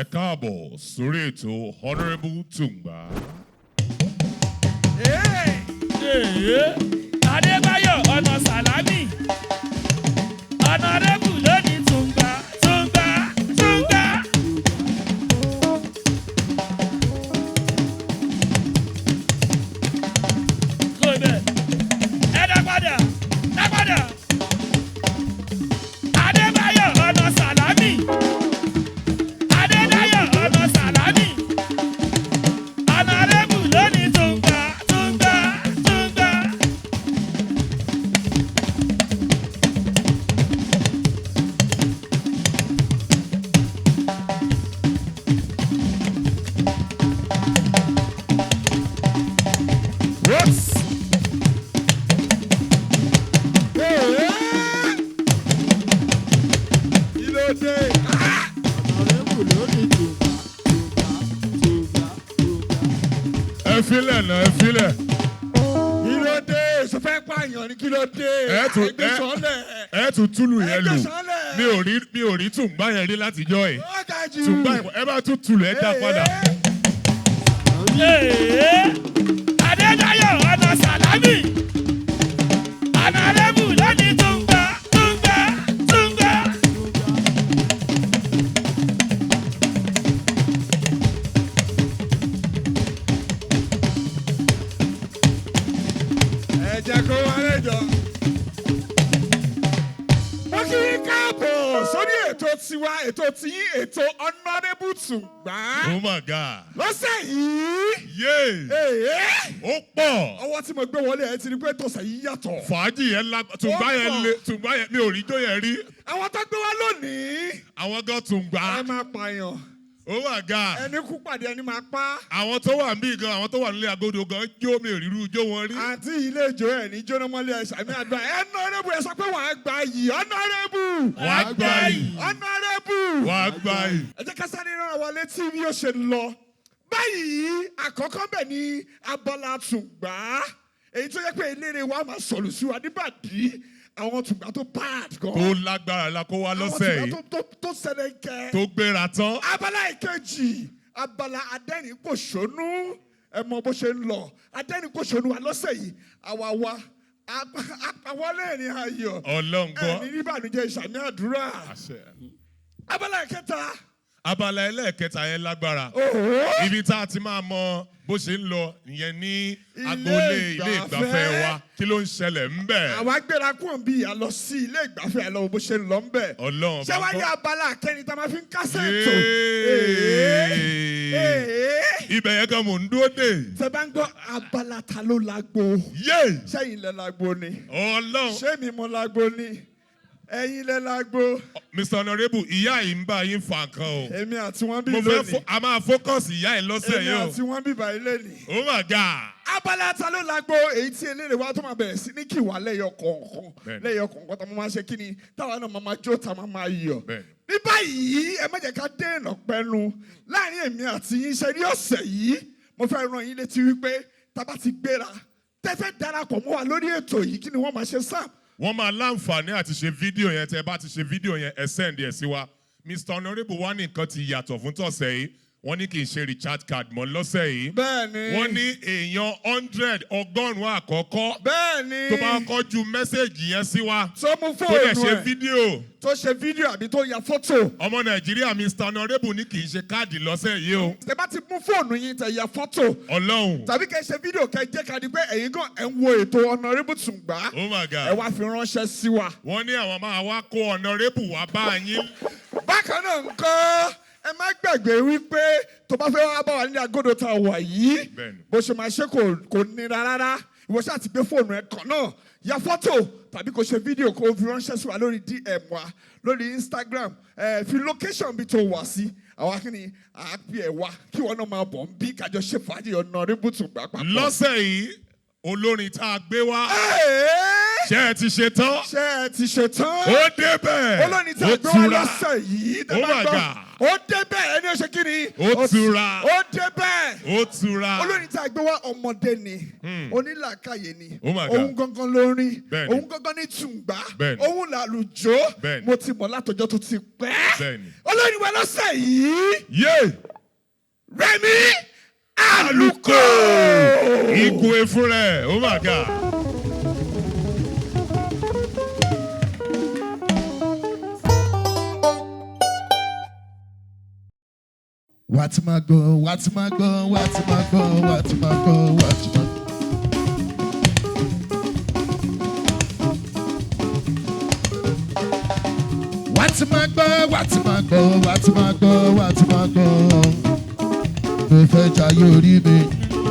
Ẹ káàbọ̀ sórí ètò Honourable Tungba. Adebayo ọ̀nà Sàlámì. Honourable lónìí Tungba. Go there. Ẹ dá padà. Adebayo ọ̀nà Sàlámì. Adebayo ọ̀nà Sàlámì. Honourable lónìí Tungba. Ẹ filẹ̀ náà, ẹ filẹ̀. Kí ló dé? Ṣé fẹ́ pààyàn ni kí ló dé? Ẹ tún túlù yẹn lù. Ẹgbẹ́sọ̀lẹ̀. Mi ò rí Tungba yẹn rí látijọ́ ẹ̀. Ó ga jù. Tungba ẹ bá tún túlù ẹ dá padà. Adebayo ọ̀nà Sàlámì. Honourable lónìí Tungba. Ẹ jẹ́ kó wá lẹ́jọ́. Mo kí i káàbọ̀ sórí ètò tiwa, ètò tiyín, ètò Honourable Tungba. Oh my God. Lọ́sẹ̀ yìí. Yéè. Ó pọ̀. Ọwọ́ tí mo gbé wọlé ẹ ti rí pé tọ̀sẹ̀ yìí yàtọ̀. Fàájì yẹn Tungba yẹn mi ò rí jó yẹn rí. Àwọn tó gbé wá lónìí. Àwọn gan Tungba. Ẹ máa pààyàn. Oh my God. Ẹni kú pàdé ẹni máa pa. Àwọn tó wà níbí gan, àwọn tó wà nílé agodo gan jó mi ò rírú jó wọn rí. Àǹtí ilé ìjọ ẹ̀ ní jóná mọ́lẹ̀ ẹ̀ sàmì àdúrà. Honourable ẹ sọ pé wàá gba yìí. Honourable. Wàá gbà yìí. Honourable. Wàá gbà yìí. Ẹ jẹ́ ká sáré rán wa létí bí ó ṣe lọ. Báyìí àkọ́kọ́ bẹ̀ ní abala Tungba. Èyí tó yẹ pé eléré wa máa sọ̀lù sí wa níbàdí. Àwọn Tungba tó bad gan. Tó lágbára la kó wá lọ́sẹ̀ yìí. Àwọn Tungba tó sẹ́lẹ̀ kẹ́. Tó gbéra tán. Abala ìkejì. Abala adẹ́rìn-pòṣónú. Ẹ mọ bó ṣe ń lọ. Adẹ́rìn-pòṣónú wa lọ́sẹ̀ yìí. Àwa wa. Àpawọ́lé ẹ̀rín ayọ̀. Ọlọ́run gbọ́. Ẹ̀rín níbànújẹ́ ìsàmì àdúrà. Abala ìkẹta. Abala ẹlẹ́ẹ̀kẹta yẹn lágbára. Ibi tá a ti máa mọ bó ṣe ń lọ ìyẹn ní agboolé ilé ìgbafẹ́ wa. Kí ló ń ṣẹlẹ̀ ńbẹ̀? Àwa gbéra kúrò bí a lọ sí ilé ìgbafẹ́ àlọ́ bó ṣe ń lọ ńbẹ̀. Ọlọ́run Ṣé wá ní abala kẹrin tá a máa fi ń kásẹ̀ tó? Ibẹ̀ yẹn kan mò ń dúró dè. Ṣé bá ń gbọ́ abala ta ló lágbo? Ṣẹ́yìn lẹ lágbo ni? Ọlọ́run. Ṣé mi mo lágbo ni? Ẹ̀yin lẹ lágbo. Mr. Honourable, ìyá yìí ń bá yín fa nǹkan o. Èmi àti wọn bí lónìí. A máa fókọ̀sì ìyá yìí lọ́sẹ̀ yìí o. Èmi àti wọn bí báyìí lónìí. Oh my God. Abala ta ló lágbo èyí tí eléré wa tó máa bẹ̀rẹ̀ sí ní kí wà lẹ́yọ kọ̀ọ̀kan. Lẹ́yọ kọ̀ọ̀kan tá a máa ṣe kí ni táwa náà máa jó tá a máa yọ̀. Ní báyìí ẹ má jẹ́ ká dènà pẹ́nu láàrin èmi àti yín ṣe ní ọ̀sẹ̀ yìí mo fẹ́ rán yín létí wípé tá a bá ti gbéra tẹ́fẹ́ darapọ̀ mọ́ wa lórí ètò yìí kí ni wọ́n máa ṣe sáà. Wọ́n máa láǹfààní àti ṣe fídíò yẹn tẹ́ bá ti ṣe fídíò yẹn ẹ send ẹ̀ sí wa. Mr. Honourable wá ní nǹkan ti yàtọ̀ fún tọ̀sẹ̀ yìí. Wọ́n ní kì í ṣe recharge card mọ́ lọ́sẹ̀ yìí. Bẹ́ẹ̀ni. Wọ́n ní èèyàn 100 ọgọ́rùn-ún àkọ́kọ́. Bẹ́ẹ̀ni. Tó bá kọ́ ju mẹ́sẹ̀gì yẹn sí wa. Tó mú fóònù ẹ̀. Tó dẹ̀ ṣe fídíò. Tó ṣe fídíò àbí tó ya fọ́tò. Ọmọ Nàìjíríà Mr. Honourable ní kì í ṣe káàdì lọ́sẹ̀ yìí o. Tẹ bá ti mú fóònù yín tẹ ya fọ́tò. Ọlọ́run. Tàbí kẹ́ ṣe fídíò kẹ́ jẹ́ ká di pé ẹ̀yin gan ẹ̀ ń wo ètò Honourable Tungba. Oh my God. Ẹ wá fi ránṣẹ́ sí wa. Wọ́n ní àwọn máa wá kó Honourable wá bá yín. Bákan náà ńkọ́ ẹ má gbàgbé wípé tó bá fẹ́ wá bá wa ní agodo tá a wà yìí bó ṣe máa ṣe kò nira rárá ìwọ ṣáà ti gbé fóònù ẹ kan náà ya fọ́tò tàbí kò ṣe fídíò kó fi ránṣẹ́ sí wa lórí DM wa lórí Instagram fi location bí tó wà sí àwa kí ni àápì ẹ̀ wá kí wọn náà máa bọ̀ ń bí kájọ ṣe fàájì Honourable Tungba papọ̀. Lọ́sẹ̀ yìí olórin tá a gbé wá. Ṣé ẹ ti ṣe tán? Ṣé ẹ ti ṣe tán? Ó débẹ̀. Olórin tá a gbé wá lọ́sẹ̀ yìí. Oh my God. Ó débẹ̀ ẹni ó ṣe kí ni? Ó tura. Ó débẹ̀. Ó tura. Olórin tí a gbé wá ọmọdé ni. Onílàkàyè ni. Oh my God. Òun gangan lórin. Bẹ́ẹ̀ni. Òun gangan ní tùǹgbà. Bẹ́ẹ̀ni. Òun làlùjọ. Bẹ́ẹ̀ni. Mo ti mọ̀ látọjọ́ tó ti pẹ́. Bẹ́ẹ̀ni. Olórin wa lọ́sẹ̀ yìí. Yé! Rẹ̀mí Àlùkò. Igwe fúnra ẹ̀. Oh my God. What my go, what my go, what my go, what my go, what my go. What my go, what my go, what my go, what my go. Mo fẹ́ jayé orí mi,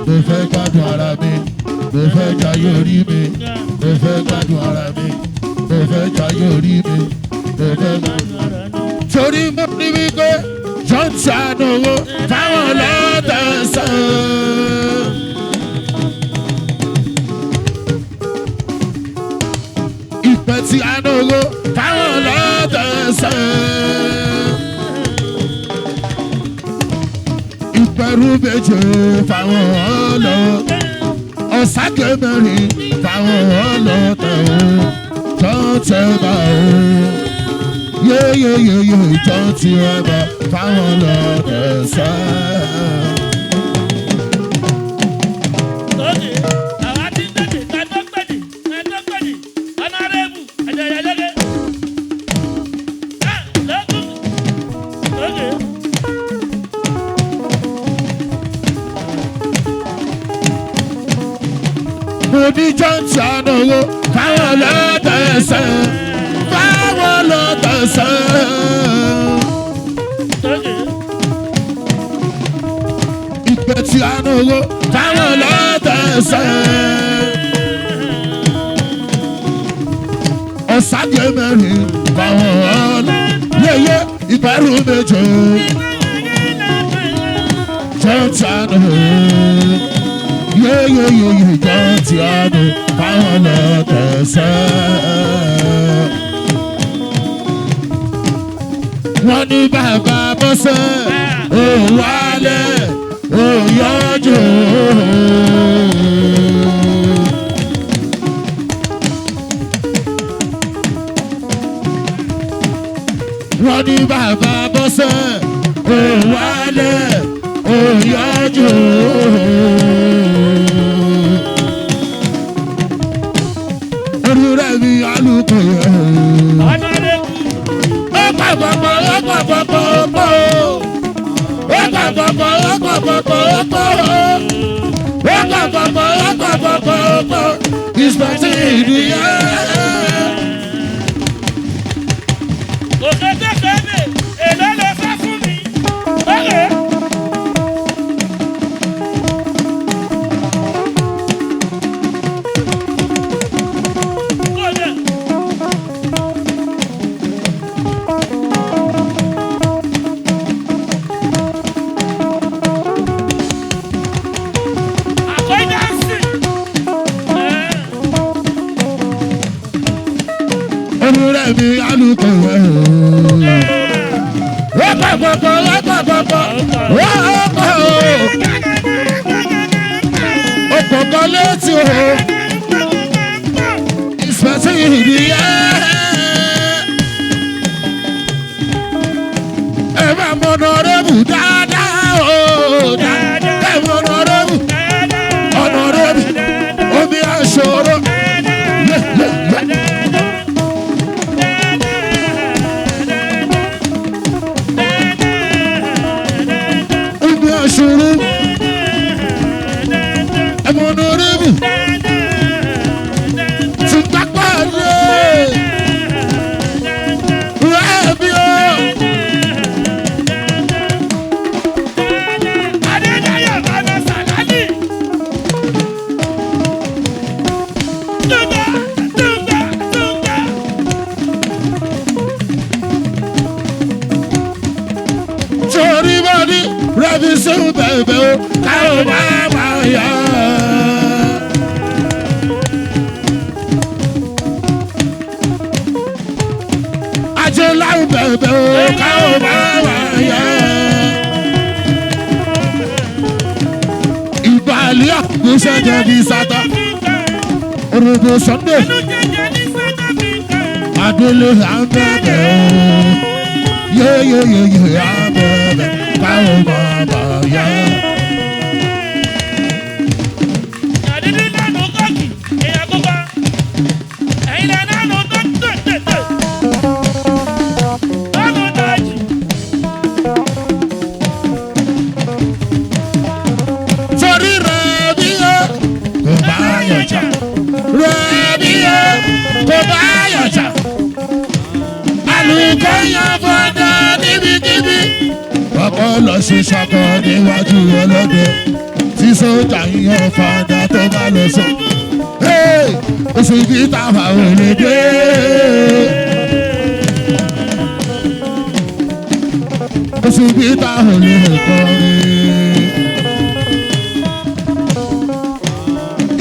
mo fẹ́ gbádùn ara mi, mo fẹ́ jayé orí mi, mo fẹ́ gbádùn ara mi, mo fẹ́ jayé orí mi, mo fẹ́ gbádùn ara mi. Torí mo ní wípé Johnson owó fáwọn lọ́dọ̀ọ̀sán. Ìpẹ́ tí a ní owó fáwọn lọ́dọ̀ọ̀sán. Ìpẹ̀rù méje fáwọn ọlọ́tẹ̀. Ọ̀sákẹ́ mẹ́rin fáwọn ọlọ́tẹ̀ o. Jọ́ǹtẹ̀ bá o. Yéyéyéyé jọ́ǹtẹ̀ bá fáwọn lọ́dọ̀ọ̀sán. Ní Johnson owó fáwọn lọ́dọ̀ọ̀sán, fáwọn lọ́dọ̀ọ̀sán. Ìpè tí a ní owó fáwọn lọ́dọ̀ọ̀sán. Ọ̀sájú mẹ́rin fáwọn yẹ́yẹ́ ìbẹ̀rù méje. Johnson owó. Yéyéyéyé jọ́ǹtì àná fáwọn lọ́dọ̀ọ̀sán. Wọ́n ní bàbá bọ́sẹ̀, ó wálẹ̀, ó yọjú. Wọ́n ní bàbá bọ́sẹ̀, ó wálẹ̀, ó yọjú. Rẹ̀mí Àlùkò yẹn. Ọ̀pọ̀ pọ̀pọ̀ ọ̀pọ̀ pọ̀pọ̀ ọ̀pọ̀. Ọ̀pọ̀ pọ̀pọ̀ ọ̀pọ̀ pọ̀pọ̀ ọ̀pọ̀. Ọ̀pọ̀ pọ̀pọ̀ ọ̀pọ̀ pọ̀pọ̀ ọ̀pọ̀. Ìsọ̀tì ìdíyẹ. Òkèké kébè, èlò lè fẹ́ fún mi. Ọ̀rẹ́. Rẹ̀mí Àlùkò yẹn. Ọ̀pọ̀ pọ̀pọ̀ ọ̀pọ̀ pọ̀pọ̀ ọ̀pọ̀. Ọ̀pọ̀ kan létí o. Ìsọ̀tì ìdíyẹ. Ẹ máa mọ Honourable dáadáa o. Ẹ mọ Honourable omi àṣọrọ. Ṣòro ẹ̀mọ Honourable ti pápá rẹ̀ rẹ̀mí o. Adédáyọ̀ bàbá Sàlámì. Tungba. Torí bá ní rẹ̀mí sóhun bẹ̀bẹ̀ o káwọn máa yọ. Ajé láwùjọ. bẹ̀bẹ̀ o káwọn máa wà yá. Ìbàlẹ̀ àkùnṣe jẹ́ ní sátá. Orúkọ Sunday. Adélé à ń bẹ̀bẹ̀ o. Yéyéyéyé à ń bẹ̀bẹ̀ káwọn máa wà yá. Lọ sí ṣakọ níwájú ọlọ́dẹ tí sójà yíyan fàdà tó bá lọ sọ. Oṣù bí táwa ò lè dé. Oṣù bí táwa ò lè kọrin.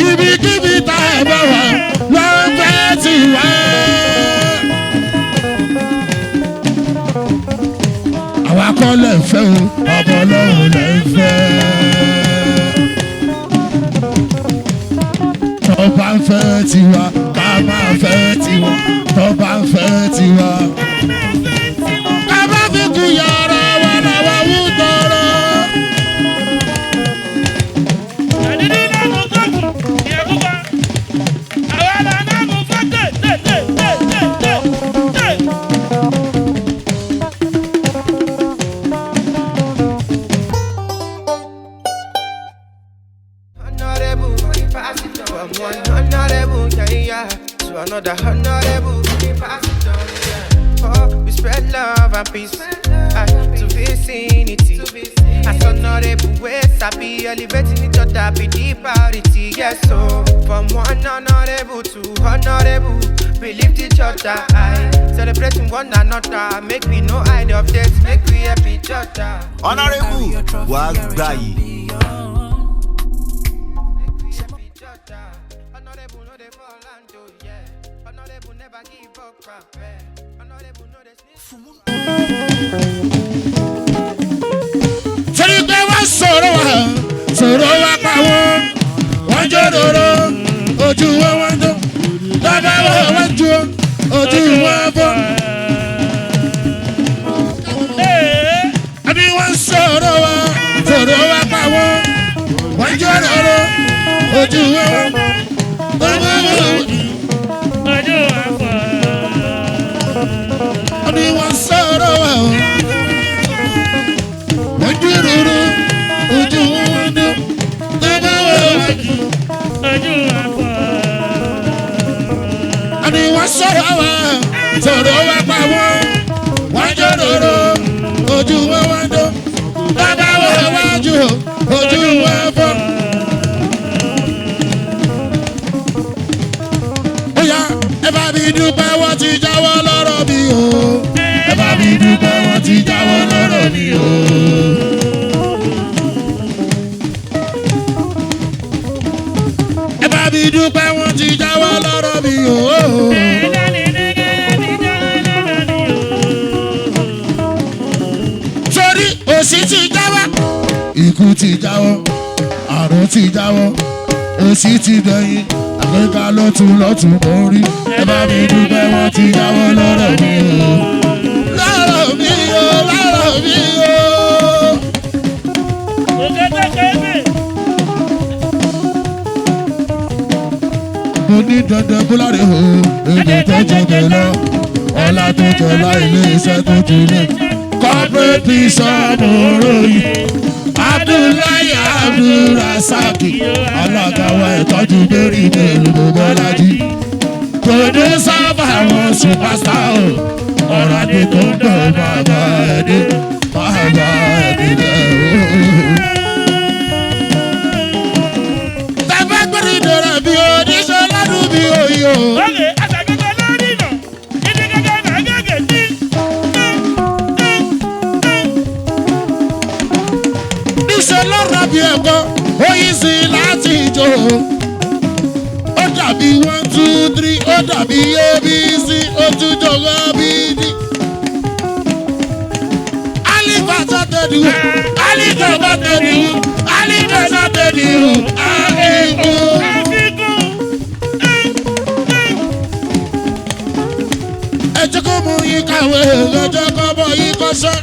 Ibikíbi tá ẹ bá wà ló ń fẹ́ tì wá. Àwa kọ́ lẹ̀ ń fẹ́ o, ọmọ Ọlọ́run lẹ̀ ń fẹ́. Tó bá ń fẹ́ tiwa, ká máa fẹ́ tiwa. Tó bá ń fẹ́ tiwa. Ká má fi kú yàrá wa làwọn wú tọrọ. Another honorable, oh, we spread love and peace to vicinity. As honorable ways, I be elevating each other, be the priority. Yes, so from one honorable to honorable, we lift each other high, celebrating one another. Make we no hide of this, make we help each other. Honorable, Wagbayi. Torí pé wọ́n sọ̀rọ̀ wá pa wọ́n, wọ́n jòdòdò, ojú wọn wọ́n jó, bàbá wọn jó, ojú wọn bọ̀. Àbí wọ́n sọ̀rọ̀ wá pa wọ́n, wọ́n jòdòdò, ojú wọn bàbá wọn. Àbí wọ́n sọ̀rọ̀ wá. Sọ̀rọ̀ wá pa wọ́n, wọ́n jòdòdò, ojú wọn wá dó, bàbá wọn wájú, ojú wọn fọ́. Bóyá ẹ bá mi dúpẹ́ wọ́n ti jáwọ́ lọ́rọ̀ mi o. Ẹ bá mi dúpẹ́ wọ́n ti jáwọ́ lọ́rọ̀ mi o. Ẹ bá mi dúpẹ́ wọ́n ti jáwọ́ lọ́rọ̀ mi o. Òṣì ti jáwọ́, ikú ti jáwọ́, àrùn ti jáwọ́, òṣì ti dẹ̀yìn, àgbéga lọ́tún mọ́ rí. Ẹ bá mi dúpẹ́ wọ́n ti jáwọ́ lọ́rọ̀ mi o. Lọ́rọ̀ mi o, lọ́rọ̀ mi o. Mo ní dandan búláre o, èdè tó jọ̀gẹ̀ lọ, ọlá tó jọlá ilé iṣẹ́ tó jùlẹ̀. Corporate Bishop Oroyi Abdullahi Abdulrasaki alága wa ìtọ́jú lérí ìbéèrè Bọ́lájí producer àwọn superstar ọ̀rọ̀ adé tó ń dọ̀ bàbá ẹ̀dẹ́ lẹ́wọ̀. Tẹ́fẹ́ gbẹ́rì dọ̀rọ̀ bí oníṣẹ́ ládùn bí òyò. Bí ẹ̀kọ́ ó yí sí láti jò ó dàbí 1 2 3 ó dàbí abc ó tún jọ̀wọ́ bídí tẹ̀lé àlìkò bá tẹ̀lé àlìkò sá tẹ̀lé àlìkò. ẹ jẹ́ kó mú yín kàwé ẹ jẹ́ kó bọ̀ yín kọ́ṣẹ́.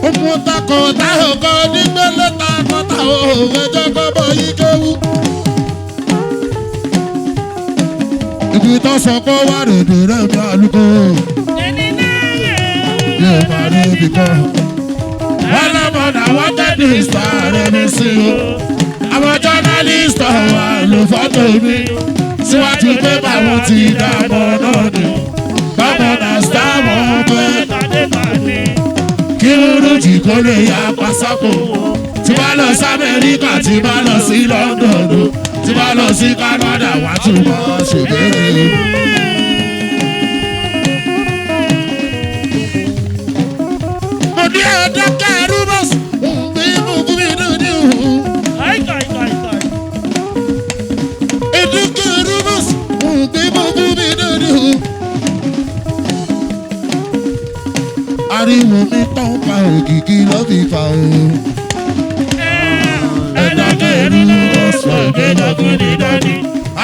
Omo tako tahoko nígbélé tako taho ẹjọ́ kọ́bọ̀ yìí kéwú. Ibi tó sọ pé wà lòdì rẹ̀ mi àlùkò. Yóò máa rí ibi kan. Wọ́n lọ́mọ náà wọ́n tẹ́lẹ̀ ìsọ̀ rẹ̀ mi sí o. Àwọn jọ́nálìsì wà ló fọ́tò mi. Síwájú pé báwọn ti dàbọ̀ náà ni. Báwọn náà sáwọn pé. Kí orújì kó lè ya pásákò. Tí bá lọ sí Amẹ́ríkà, tí bá lọ sí Lọ́ndọ̀nù, tí bá lọ sí Kánádà, wá tún mọ́ ṣèbéèrè. Mo ní ẹ̀dá kẹrù bọ́sì, bí mo kú mi lóde òun. Ẹ̀dá kẹrù bọ́sì, bí mo kú mi lóde òun. Ariwo mi tán pa òkìkí ló fi fà o. Ẹ̀dá kẹrù ọ̀sán ìgbẹ́jọ́gún ní dání.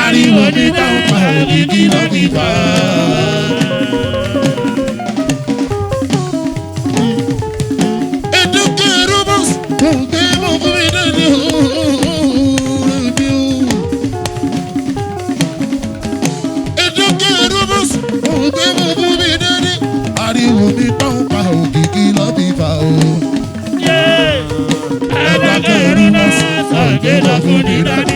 Ariwo mi tán pa òkìkí ló fi fà o. Ẹ̀dá kẹrù ọ̀sán bí mo fún mi dání o. Ẹ̀dá kẹrù ọ̀sán bí mo fún mi dání. Ariwo mi tán pa òkìkí ló fi fà o. Ẹ̀dá kẹrù ọ̀sán ìgbẹ́jọ́gún ní dání.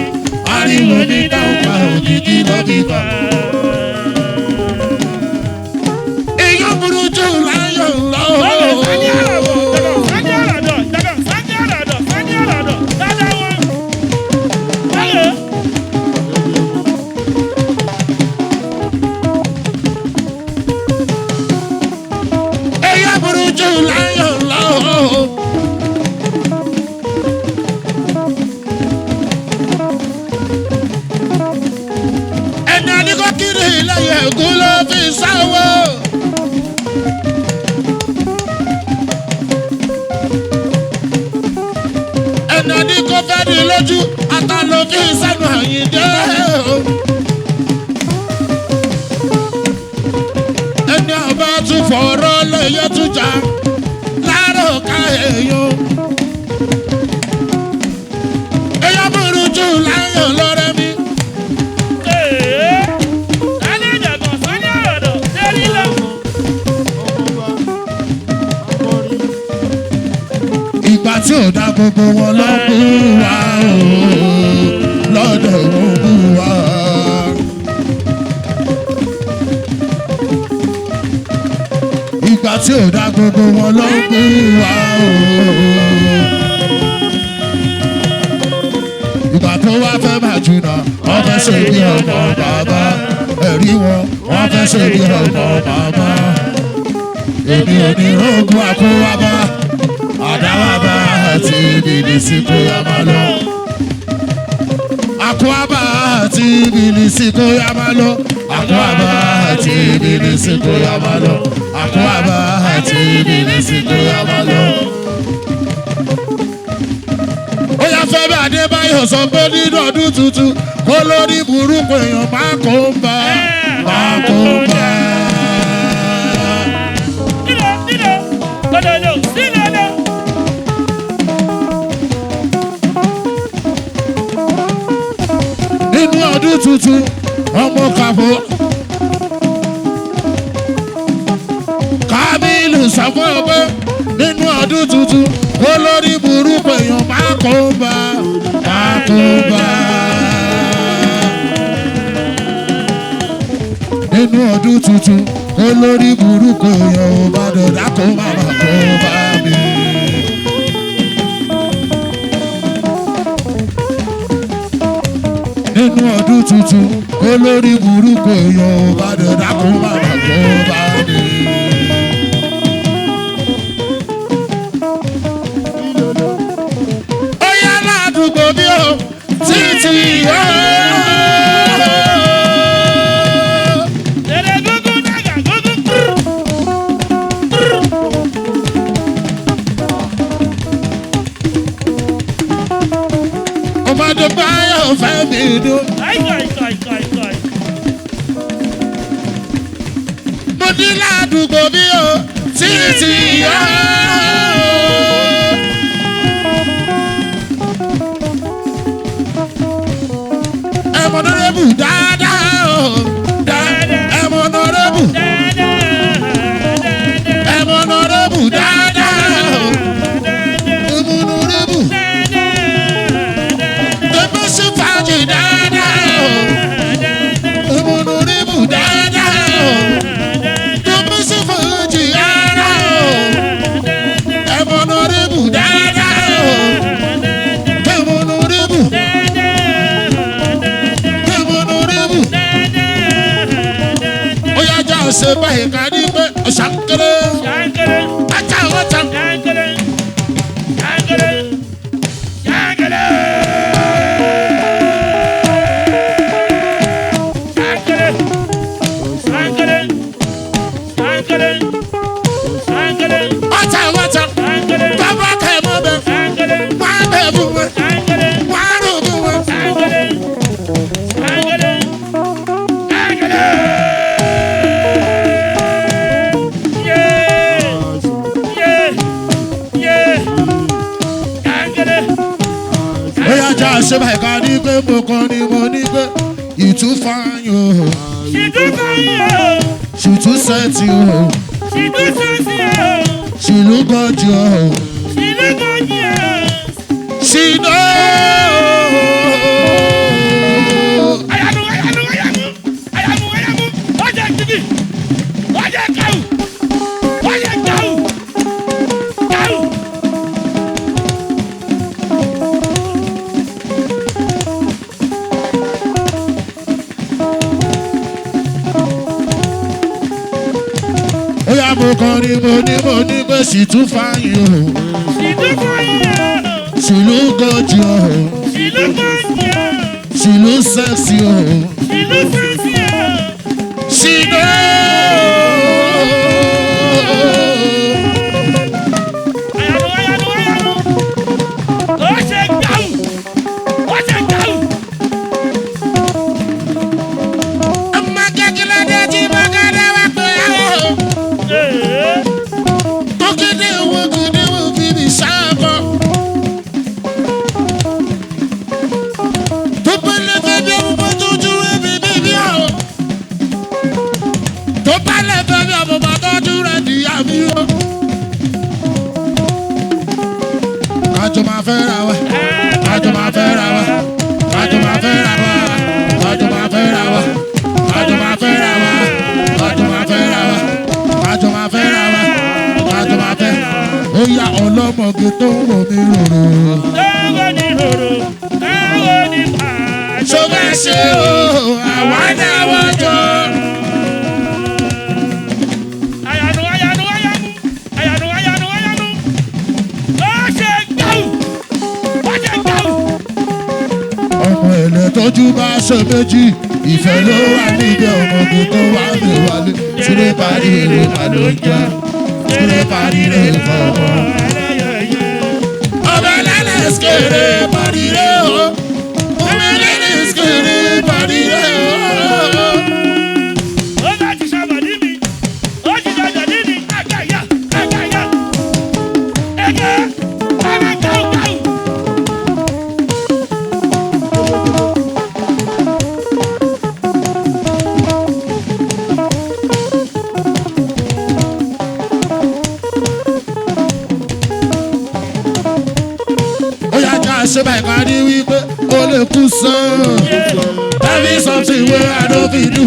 Ariwo mi tán pa òkìkí ló fi fà o. Èèyàn burú jù láyọ̀ lọ́wọ́. Èèyàn burú jù láyọ̀ lọ́wọ́. Ẹni àdìgọ́ kiri lẹ́yìn ẹ̀gún ló fi sáwọ́. Ẹni àdìgọ́ fẹ́ di lójú ata ló fi sẹ́nu àyíndé. Ẹni àbá tún fọ̀rọ̀ lẹ́yẹ tún jà láàárọ̀ ká èèyàn. Èèyàn burú jù láyọ̀ lọ́rẹ́ mi. Ìgbà tí ò dá gbogbo wọn lọ bú wa o, lọ́dọ̀ wọn bú wa. Ìgbà tí ò dá gbogbo wọn lọ bú wa o. Ìgbà tó wá fẹ́ máa jùnà, wọ́n fẹ́ ṣe bí ọmọ bàbá. Ẹ̀rí wọn, wọ́n fẹ́ ṣe bí ọmọ bàbá. Èmi ò ní rògùn àkówábá. Àdáwàbá àti ìbìlísì kó yá máa lọ. Àkówábá àti ìbìlísì kó yá máa lọ. Àkówábá àti ìbìlísì kó yá máa lọ. Àkówábá àti ìbìlísì kó yá máa lọ. Ó yá Fẹ́mi Adébáyọ̀ sọ pé nínú ọdún tuntun kó lórí burúkú èèyàn máa kó ń bá. Máa kó ń bá. Nínú ọdún tuntun ọmọ kàfó Kamilu sọ fún ọ pé nínú ọdún tuntun olórí burúkú èèyàn máa kó bá máa kó bá. Nínú ọdún tuntun olórí burúkú èèyàn ò bá dọ̀dá kó má má kó bá mi. Nínú ọdún tuntun olórí burúkú èèyàn ò bá dọ̀dá kó má má kó bá mi. Ó yá ládùúgbò bí o títí yó. ládùúgbò bí o títí yá. Ẹ̀mọ́ nọ́rẹ́bù dáadáa o. Ẹ̀mọ́ nọ́rẹ́bù. Ẹ̀mọ́ nọ́rẹ́bù dáadáa o. Ẹ̀mọ́ nọ́rẹ́bù. Ẹ̀mọ́ sí fàájì dáadáa o. Ẹ̀mọ́ nọ́rẹ́bù dáadáa o. Ẹ̀mọ́ sí fàájì dáadáa o. Ẹ̀mọ́ nọ́rẹ́bù dáadáa o. Ẹ̀mọ́ nọ́rẹ́bù. Ṣe báyìí ká ní pé ṣàǹkéré ajá ọjà. Ṣàǹkéré. Ọjà ọjà bàbá kẹ̀ mọ́ bẹ́ẹ̀ wá bẹ́ẹ̀ bú wẹ́ wá rò bú wẹ́. Ṣé báyìí ká ní pé mo kàn ní mo ní pé ìtúfàyò ṣùtú sẹ́ẹ̀tì o ṣìlú gọ́jì o ṣìnà. Ayamu, ọjà kìíní, ọjà kàwù. Mo kàn ní mo ní pé ṣìtú fàyò ṣìlú gọ́jì o ṣìlú sẹ́ẹ̀sì o ṣìnà. Kájọ máa fẹ́ ra wa, kájọ máa fẹ́ ra wa, kájọ máa fẹ́ ra wa, kájọ máa fẹ́ ra wa, kájọ máa fẹ́ ra wa, kájọ máa fẹ́ ra wa, kájọ máa fẹ́ ra wa, kájọ máa fẹ́. Ó yá ọlọ́mọge tó ń wò mí rorò. Ṣó bá ṣe o, àwa náà wọ́n jọ. Tọ́jú bá ṣe méjì ìfẹ́ ló wà níbẹ̀ ọmọge tó wà lè wálé sílé parí rè má ló jẹ́ sílé parí rè fọwọ́. Ọmọ ẹlẹ́lẹ́ sikere parí rè o ọmọ ẹlẹ́lẹ́ sikere parí rè o. Ó bá ti ṣàbàdí mi, ó ti ṣàbàdí mi, àgàyà. Ẹ̀gẹ́, bàbá káwù. Ṣé báyìí ká ní wípé ó lè kú sán. Tell me something wey I no fit do.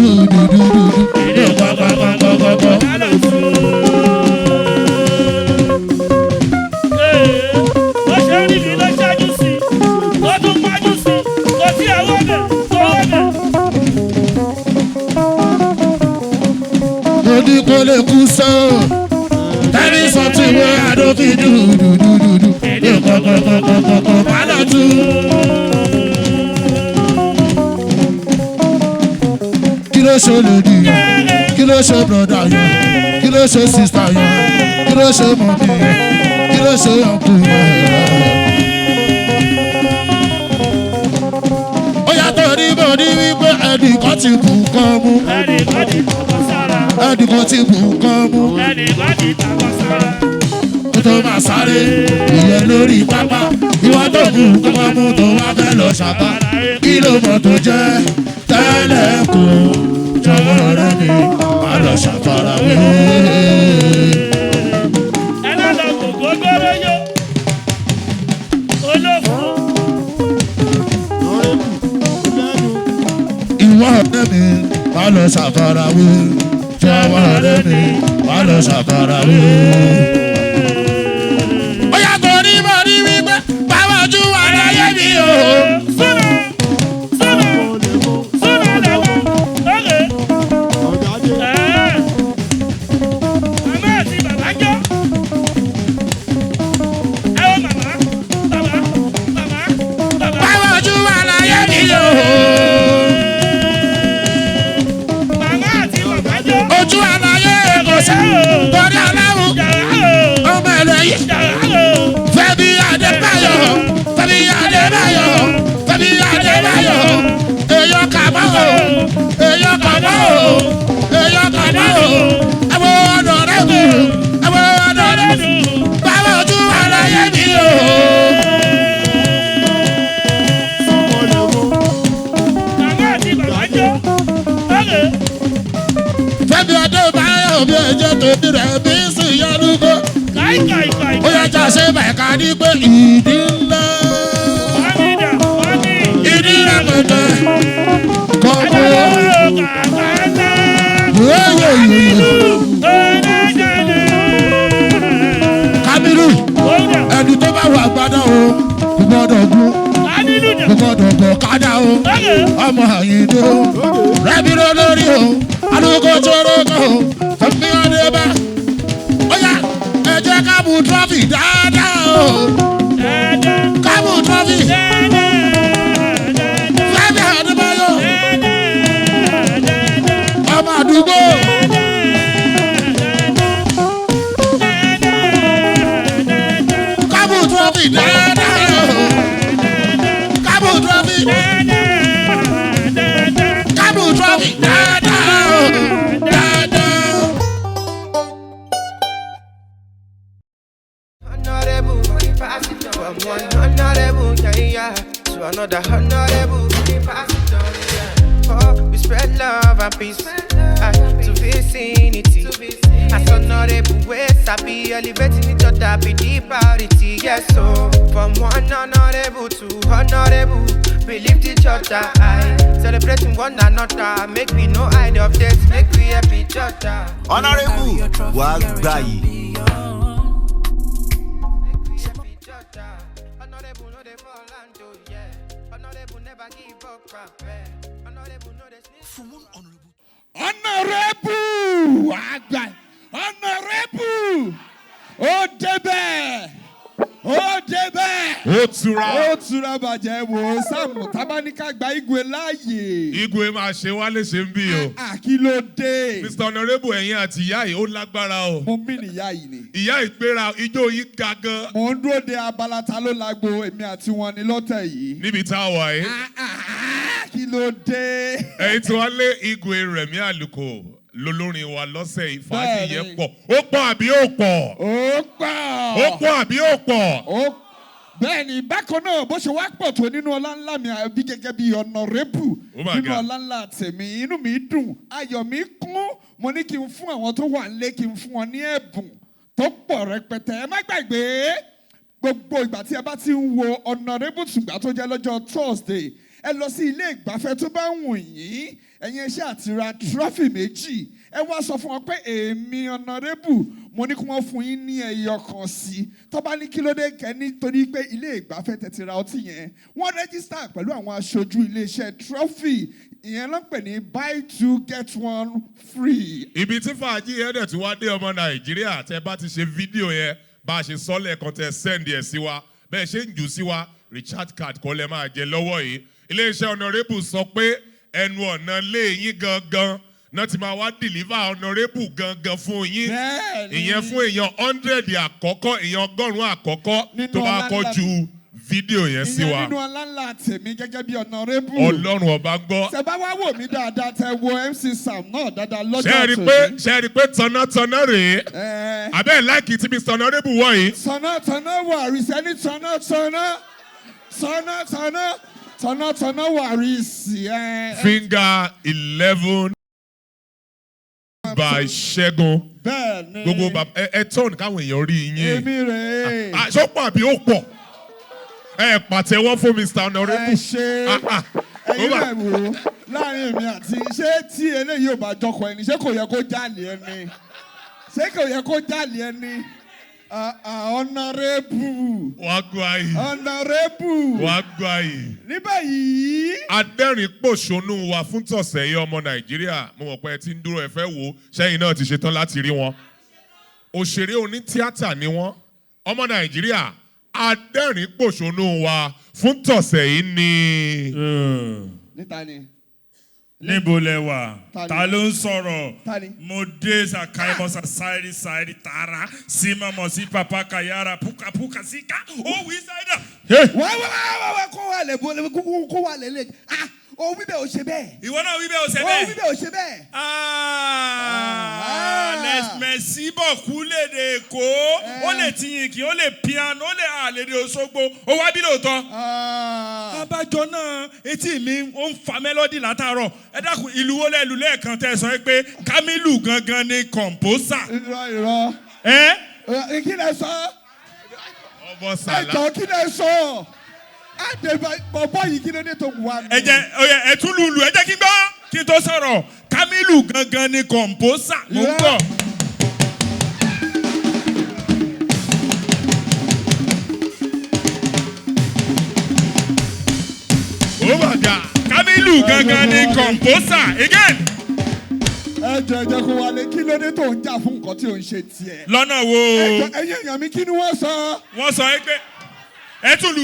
Ó ṣe rí mi lọ ṣáájú sí, ó tún májú sí, kò sí ẹ̀wọ́ bẹ̀, kò wọ́ bẹ̀. Mo ní kó lè kú sán. Tell me something wey I no fit do. Má lọ tú. Kí ló ṣe lòdì yẹn? Kí ló ṣe brọ̀dà yẹn? Kí ló ṣe sísítà yẹn? Kí ló ṣe mọ̀mí yẹn? Kí ló ṣe ọ̀nkù yẹn? Ó yàtọ̀ ní bòdì wípé ẹnì kan ti bù kán mú. Ẹnì kan ti bù kán sára. ẹnìkan ti bù nǹkan mú. ẹnìkan ti tàkọ́ sára. Kó tó máa sáré ìyẹn lórí pápá. Ìwọ tó bù nǹkan mú tó wá fẹ́ lọ ṣàpá. Kí ló mọ̀ tó jẹ́ tẹ́lẹ̀ kù? Jọ̀wọ́ rẹ̀ mi, má lọ ṣàfarawé. ẹ lọ lọ gbogbo gbọ́dọ̀ yó. olófò. Ìwọ ọ̀rẹ́ mi, má lọ ṣàfarawé. Jọ̀wọ́ rẹ̀ mi, má lọ ṣàfarawé. Ó yàtọ̀ ní mọ̀ ní wípé báwo ojú wa láyé mi o. sọ́nà lẹ́wọ̀. ọ̀rẹ́. màmá àti bàbá jọ. ẹ wo màmá. bàbá. Báwo ojú wa láyé mi o. màmá àti bàbá jọ. Ojú àlàyé kò sí torí aláwọ̀ ọmọ ẹlẹ́yìn. Femi Adebayo, Femi Adebayo, Femi Adebayo. Èyàn kàmọ́ o, èyàn kàmọ́ o, èyàn kàmọ́ o. Àwọn ọ̀dọ́ rẹ̀ wù, àwọn ọ̀dọ́ rẹ̀ wù. Báwo ojú wa láyé mi o. màmá àti bàbá jọ. ọ̀rẹ́. Femi Adebayo bí ẹjẹ́ tóbi rẹ̀ bí sì yálùkọ́. káìkáì. Ó yẹ ká ṣe bàìkà ní pé ìdí ńlá. Ìdí rẹpẹtẹ kọ́kọ́. Kamilu ẹni tó bá wà gbádá o kò gbọdọ̀ gún kò gbọdọ̀ bọ̀ kádà o ọmọ àyíndé o rẹ́bí lórí o alùpùpù tó kọ́ o Femi Adebayo. Ó yá ẹ jẹ́ ká mú trọ́fì dáadáa o ká mú trọ́fì. Femi Adebayo ọmọ àdúgbò. Ká mú trọ́fì dáadáa o ká mú trọ́fì. Ká mú trọ́fì dáadáa o dáadáa. Honourable, pass it on. From one honourable, yeah, to another honourable, pass it on, yeah. Oh, we spread love and peace to vicinity. As honourable ways, I be elevating each other, be the priority, yes. So from one honourable to honourable, we lift each other high, celebrating one another. Make me no idea of this, make we help each other. Honourable wàá gbà yìí. Honourable no dey fall and do, yeah. Honourable never give up, honourable no dey sneak. Honourable àgbà Honourable ó débẹ̀ ó tura bàjẹ́ wò ó Sáàmù tábánikà gba Igwe láàyè. Igwe máa ṣe wá léṣe ń bí o. Kí ló dé. Mr. Honourable ẹ̀yin àti ìyá yìí ó lágbára o. Mo mí nìyá yìí ni. Ìyá ìgbéra ijó yìí ga gan. Mo ń dúró de abala ta ló lágbo èmi àti wọn ní lọ́tẹ̀ yìí. Níbi tá a wà yìí. Kí ló dé. Ẹ̀yin tí wọ́n lé Igwe Rẹ̀mí Àlùkò lolórin wa lọ́sẹ̀ yìí fàájì yẹn pọ̀. Ó pọ̀ àbí ó pọ̀? Ó pọ̀. Ó pọ̀ àbí ó pọ̀? Bẹ́ẹ̀ni bákan náà bó ṣe wá pọ̀ tó nínú ọlá ńlá mi àbí gẹ́gẹ́ bí Honourable nínú ọlá ńlá tèmi inú mi dùn ayọ̀ mi kún mo ní kí n fún àwọn tó wà nílé kí n fún wọn ní ẹ̀bùn tó pọ̀ rẹpẹtẹ ẹ má gbàgbé gbogbo ìgbà tí ẹ bá ti ń wo Honourable Tungba tó jẹ́ lọ́jọ́ Thursday ẹ lọ sí ilé ìgbafẹ́ tó bá wù yín ẹ̀yin iṣẹ́ àti ra trophy méjì ẹ wá sọ fún wọn pé èmi Honourable mo ní kí wọ́n fún yín ní ẹyọ kan sí tó bá ní kí ló dé kẹ́ nítorí pé ilé ìgbafẹ́ tẹ̀tí ra ọtí yẹn wọ́n rẹ́gísítà pẹ̀lú àwọn aṣojú iléeṣẹ́ trophy ìyẹn ló ń pè ní buy two get one free. Ibi tí fàájì yẹn dẹ̀ tí wá dé ọmọ Nàìjíríà tẹ bá ti ṣe fídíò yẹn bá a ṣe sọ lẹ́ẹ̀kan tẹ sẹ́ndì ẹ̀ sí wa bẹ́ẹ̀ ṣe ń jù sí wa recharge card kọ́ lẹ́ máa jẹ lọ́wọ́ yìí iléeṣẹ́ Honourable sọ pé ẹnu ọ̀nà lé yín gangan náà ti máa wá deliver Honourable gangan fún yín ìyẹn fún èèyàn 100 àkọ́kọ́ èèyàn 100 àkọ́kọ́ tó bá kọ́ ju fídíò yẹn sí wa. ìyẹn nínú ọláńlá tèmi gẹ́gẹ́ bí Honourable. Ọlọ́run ọba gbọ́. tẹ bá wá wò mí dáadáa tẹ wo MC Sam náà dáadáa lọ́jọ́ ṣé ẹ rí i pé tọ̀nàtọ̀nà rèé. Abẹ́ láìkì tí Mr. Honourable wọ̀ yìí. tọ̀nà wàrí sẹ́ni tọ̀nà wàrí sí ẹ. Finger 11 by Ṣẹ́gun. Bẹ́ẹ̀ni. Gbogbo bàbá ẹ tọ́ọ̀nù káwọn èèyàn rí yín. Èmi rèé. Àṣọpọ̀ àbí ó pọ̀. Ẹ pàtẹ́wọ́ fún Mr. Honourable. Ẹ ṣe ẹyin náà wò ó láàrin èmi àti ṣé tí eléyìí ò bá jọkọ ẹni ṣé kò yẹ kó jálè ẹni Honourable. Wàá gbọ́ àyè. Honourable. Wàá gbọ́ àyè. Ní báyìí. Adẹ́rìn-pòṣónú wa fún tọ̀sẹ̀ yìí ọmọ Nàìjíríà mo mọ̀ pé ẹ ti ń dúró ẹ fẹ́ wò ó ṣẹ́yìn náà ti ṣetán láti rí wọn. Òṣèré onítíátà ni wọ́n ọmọ Nàìjíríà adẹ́rìn-pòṣónú wa fún tọ̀sẹ̀ yìí ni. Níta ni. Níbo lẹ wà? Ta ló ń sọ̀rọ̀? Tani. Mo dé Sakaimo Saidi Tara Simamo si Papa Kayara Puka Sika. Oh, we said that. Wá kó wà lẹ̀ kó wà lẹ̀ lẹ̀. O wí bẹ́ẹ̀ o ṣe bẹ́ẹ̀. Ìwọ náà wí bẹ́ẹ̀ o ṣe O bẹ́ẹ̀. wí bẹ́ẹ̀ o ṣe bẹ́ẹ̀. Merci beaucoup lédè Èkó. Ó lè tiyìnkì, ó lè piano, ó lè àlèdè Òṣogbo. Ó wá bí lóòótọ́. Abájọ náà etí mi ó ń fa mélòdì látàárọ̀. Ẹ dákun ìlú wo lẹ́lu lẹ́ẹ̀kan tẹ́ sọ pé Kamilu gangan ni composer. Irọ́. Kí lẹ sọ? Ọmọ Sàlá. Ẹjọ́ kí lẹ sọ? Bọ̀bọ̀ yìí kí ló dé tó wà mí. Ẹ tún lùlù ẹ jẹ́ kí n gbọ́ kí n tó sọ̀rọ̀ Kamilu gangan ni composer mo ń gbọ́. Oh my God. Kamilu gangan ni composer again. Ẹ jẹ́ kó wálé kí ló dé tó ń jà fún nǹkan tí ò ń ṣe tiẹ̀. Lọ́nà wo. Ẹ̀yin èèyàn mi kí ni wọ́n sọ? Wọ́n sọ pé ẹ tún lù.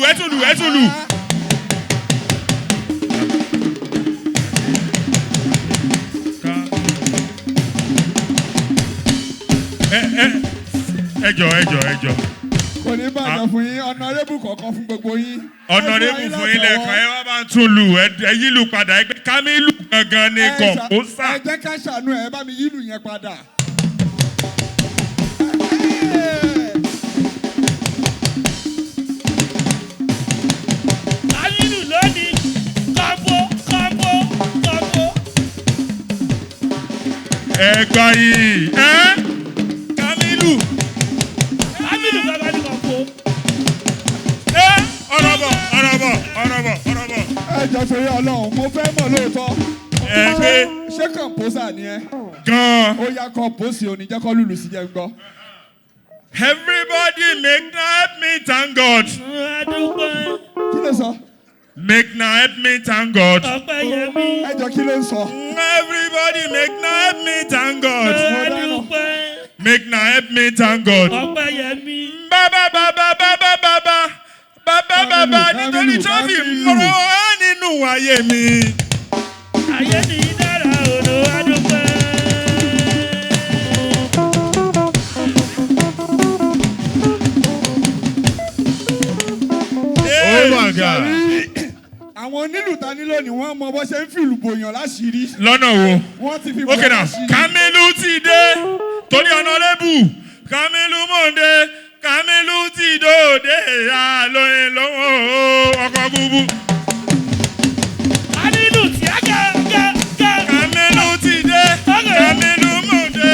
Ẹjọ́. Kò ní bàjẹ́ fún yín Honourable kọ̀ọ̀kan fún gbogbo yín. Honourable fún yín lẹ́ẹ̀kan ẹ wá bá ń tún lù ẹ yí lù padà ẹgbẹ́ Kamilu gangan ni composer. Ẹ jẹ́ ká ṣàánú ẹ bá mi yí lù yẹn padà. Kamilu lónìí Kampo. Ẹgbà yìí Kamilu bàbá ní Kampo. Ọ̀rọ̀bọ̀. Ẹ jọ sórí Ọlọ́run mo fẹ́ mọ̀ lóòótọ́. Ṣé composer ni ẹ? Gan. Ó yá compose òní jẹ́ kó lùlù sí jẹ́ gbọ́. Everybody make na help me thank God. Kí ló sọ? Make na help me thank God. Ẹ jọ kí ló ń sọ? Everybody make na help me thank God. Make na help me thank God. Bàbá nítorí tó fi mọ̀rọ̀ nínú ayé mi. Ayé ni dára òdo adúpẹ́. Oh my God. Àwọn onílù ta nílò ni wọ́n mọ bó ṣe ń fìlù bòyàn láṣìírí. Lọ́nà wo? Wọ́n ti fi bòyàn láṣìírí. Kamilu ti dé torí Honourable Kamilu mọ̀ọ́dé. Kamilu ti dòde àlóyè lọ́wọ́ ọkọ̀ búbú. Kamilu ti Kamilu ti dé. Kamilu mọ̀ọ́dé.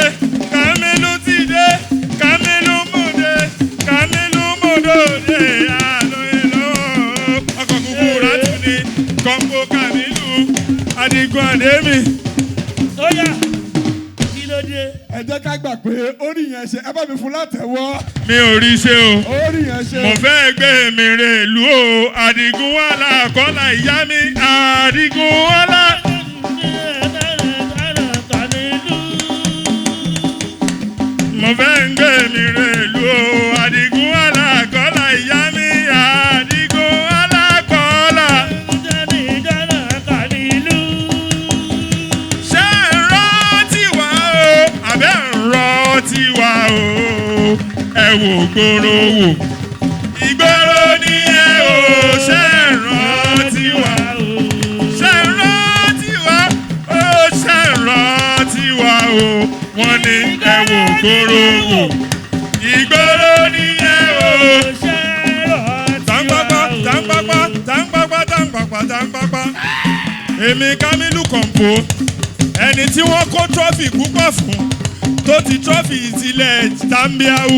Kamilu ti dé. Kamilu mọ̀ọ́dé. Kamilu mọ̀ọ́dé àlóyè lọ́wọ́ ọkọ̀ búbú láti ní Kampo Kamilu Adigun Ademi. Ó yá. Ẹ jẹ́ ká gbà pé orí yẹn ṣe ẹ bá mi fún látẹ̀wọ́. Mi ò rí ṣe o. Orí yẹn ṣe. Mo fẹ́ gbé mi rè ìlú o. Àdìgún wàhálà kọ́lá ìyá mi. Àdìgún wàhálà. Mo fẹ́ gbé mi rè ìlú o. Àdìgún wàhálà kọ́lá ìyá mi. Àdìgún wàhálà kọ́lá. Ṣé ń rántí wá o? Àbẹ́ ń rántí wá o? Ẹ wò gbòòrò wò. Ìgboro ni ẹ o. o wọ́n ní ẹ wò gbòòrò wò ìgboro nìyẹn o. tàǹpàpà èmi Kamilu Kampo ẹni tí wọ́n kó trọ́fì púpọ̀ fún tó ti trọ́fì ìsílẹ̀ tambiahu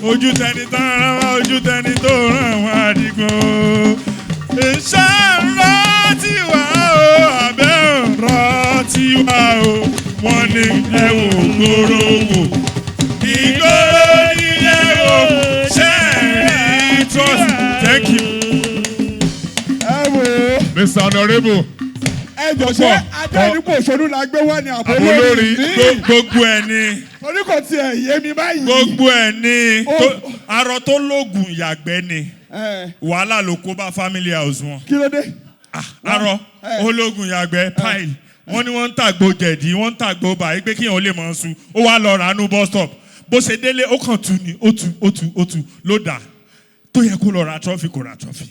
ojú tẹni tán rán wá ojú tẹni tó rán wá adigun. ìṣàrọ̀ tiwa o àbẹ̀ ọ̀rọ̀ tiwa o wọ́n ní ẹ wò gbòòrò wò ìgboro nìyẹn o ṣe rí trọ́fì. Thank you. Mr. Honourable. Ẹ jọ ṣe Adéyìnbó òṣèlú la gbé wá ní àbólórí. Gbogbo ẹ̀ ni. Orí kò tiẹ̀ yé mi báyìí. Gbogbo ẹ̀ ni. Arọ tó lóògùn ìyàgbẹ́ ni. Wàhálà ló kó bá family house wọn. Kí ló dé? Arọ ológun ìyàgbẹ́ pile. Wọ́n ní wọ́n ń tàgbó jẹ̀dí, wọ́n ń tàgbó báyìí pé kíyàn ó lè mọ̀ ọ́n sun. Ó wá lọ ránú bus stop. Bó ṣe délé ó kàn tu ni, ó tu ló dà. Tó yẹ kó lọ ra trọ́fì kò ra trọ́fì.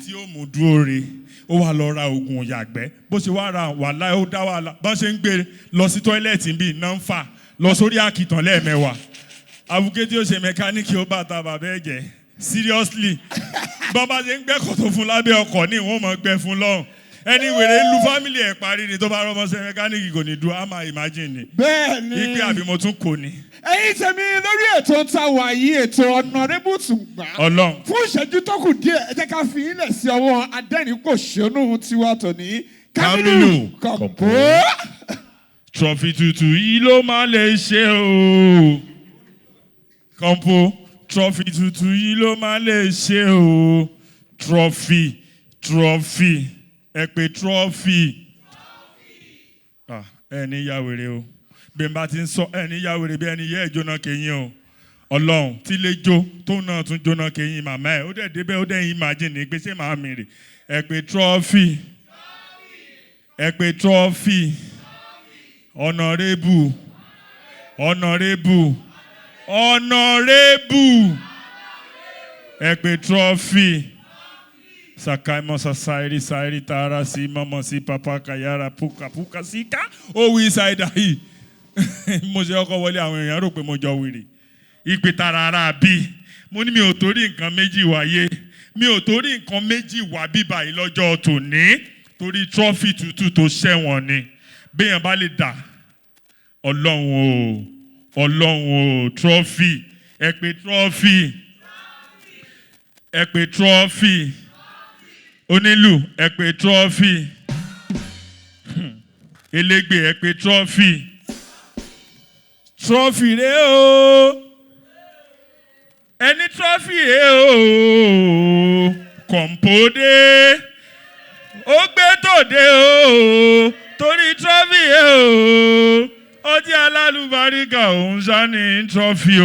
Tí ó mú dúró re. Ó wá lọ ra oògùn ìyàgbẹ́ bó ṣe wá ra wàhálà ó dá wàhálà bá ṣe ń gbé lọ sí tọ́ílẹ̀tì bíi iná ń fà lọ sórí àkìtàn lẹ́ẹ̀mẹ́wàá àbúké tí ó ṣe mẹkáníìkì ó bá ta bàbá ẹ̀jẹ̀ seriously bọ́n bá ṣe ń gbẹ́ kòtò fún lábẹ́ ọkọ̀ ní ìwọ̀n mọ̀ gbẹ fún lọ́hùn ẹni wèrè lu fámìlì ẹ̀ parí ni tó bá rọ́mọ ṣe mẹkáníìkì kò ní dúró á máa imagine ni. Bẹ́ẹ̀ni ipe àbí mo tún kò ní. Ẹ̀yin tèmi lórí ètò ń ta wàyí ètò Honourable Tungba. Ọlọ́run. Fún ìṣẹ́jú tó kù díẹ̀ ẹ jẹ́ ká fi ilẹ̀ sí ọwọ́ adẹ́rìnpòṣónú tiwa tòní Kamilu Kampo. Trọ́fì tútù yìí ló máa lè ṣe o. Kampo trọ́fì tútù yìí ló máa lè ṣe o. Trọ́fì ẹ pé trọ́fì. Ẹni ya wèrè o. Bí n bá ti ń sọ ẹni ya wèrè bí ẹni yẹ ìjóná kẹyìn o. Ọlọ́run tí lè jó tó náà tún jóná kẹyìn màmá ẹ̀ ó dẹ̀ débẹ̀ ó dẹ̀ imagine pé ṣé màá mi rè. Ẹ pé trọ́fì. Ẹ pé trọ́fì. Honourable. Ẹ pé trọ́fì. Sakaimo Sasairi Sairi Tara Si Mama Si Papa Kayara Puka Sika Owi Saida yìí. Mo ṣe ọkọ̀ wọlé àwọn èèyàn rò pé mo jọ wèrè. Ìpè tara ara bí. Mo ní mi ò torí nǹkan méjì wáyé. Mi ò torí nǹkan méjì wá bíbá yìí lọ́jọ́ tòní. Torí trọ́fì tútù tó ṣẹ̀wọ̀n ni. Béèyàn bá lè dà. Ọlọ́run o trọ́fì. Ẹ pé trọ́fì. Ẹ pé trọ́fì. Onílù ẹ pé trọ́fì. Elégbè ẹ pé trọ́fì. Trọ́fì rẹ o. Ẹni trọ́fì rẹ o. Kampo dé. Ó gbé tòde o. Torí trọ́fì rẹ o. Ọtí alálùbáríkà òun ṣá ní trọ́fì o.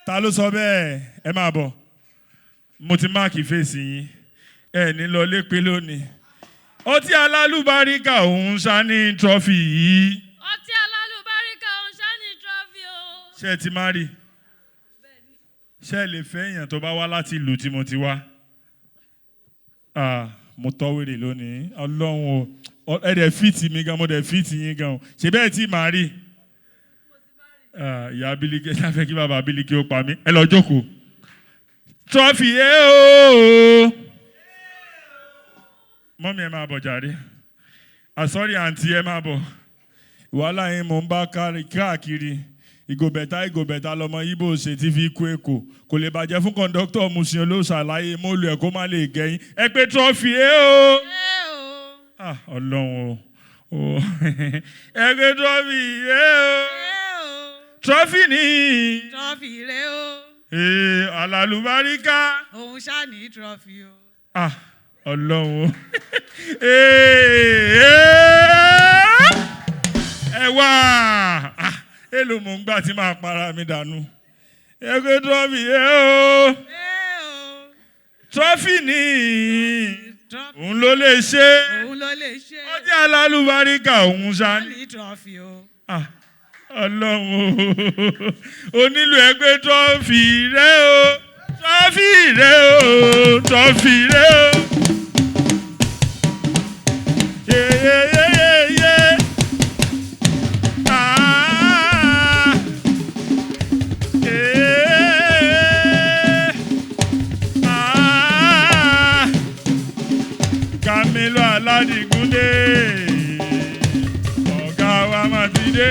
Ta ló sọ bẹ́ẹ̀? Ẹ máa bọ̀. Mo ti máàkì fèsì yín. Ẹ ní lọ lépè lónìí. Ọtí alálùbáríkà òun ṣá ní trọ́fì yìí. Ọtí alálùbáríkà òun ṣá ní trọ́fì o. Ṣé ẹ ti máa rí? Ṣé ẹ lè fẹ́ èèyàn tó bá wá láti ìlú tí mo ti wá? Mo tọ́ wèrè lónìí. Ọlọ́run o. Ẹ dẹ̀ fìtì mi gan, mo dẹ̀ fìtì yín gan o. Ṣé bẹ́ẹ̀ tí màá rí? Ìyá Bílíkì, ẹ ṣáfẹ́ kí bàbá Bílíkì ó pa mí. Ẹ lọ jókòó. Trọ́fì ẹ o. Mọ́mí ẹ máa bọ̀ jàre. Àsọ́rí àǹtí ẹ máa bọ̀. Wàhálà yín mò ń bá káàkiri. Ìgòbẹ̀tà lọmọ Ibo ṣe ti fi kú Èkó. Kò lè bàjẹ́ fún kọ̀ǹdọ́tọ̀ Mùsùlùmí olóṣàlàyé mọ́lù ẹ̀ kó má lè gẹ̀yìn. Ẹ pé trọ́fì ẹ o. Ọlọ́run o. Ẹ pé trọ́fì ẹ o. Trọ́fì ni. Trọ́fì rẹ o. Alálùbáríkà. Òun ṣá ní trọ́fì o. Ọlọ́run. Ẹ wá. Èló mò ń gbà tí máa para mi dànù. Ẹ pé trọ́fì ẹ o. Trọ́fì ni. Òun ló lè ṣe. Ọtí alálùbáríkà òun ṣá ní trọ́fì o. Ọlọ́run onílù ẹgbẹ́ trọ́fì rẹ o. Trọ́fì rẹ o. Trọ́fì rẹ o. Yeyeyeye. Adigunde. Ọ̀gá wa máa ti dé.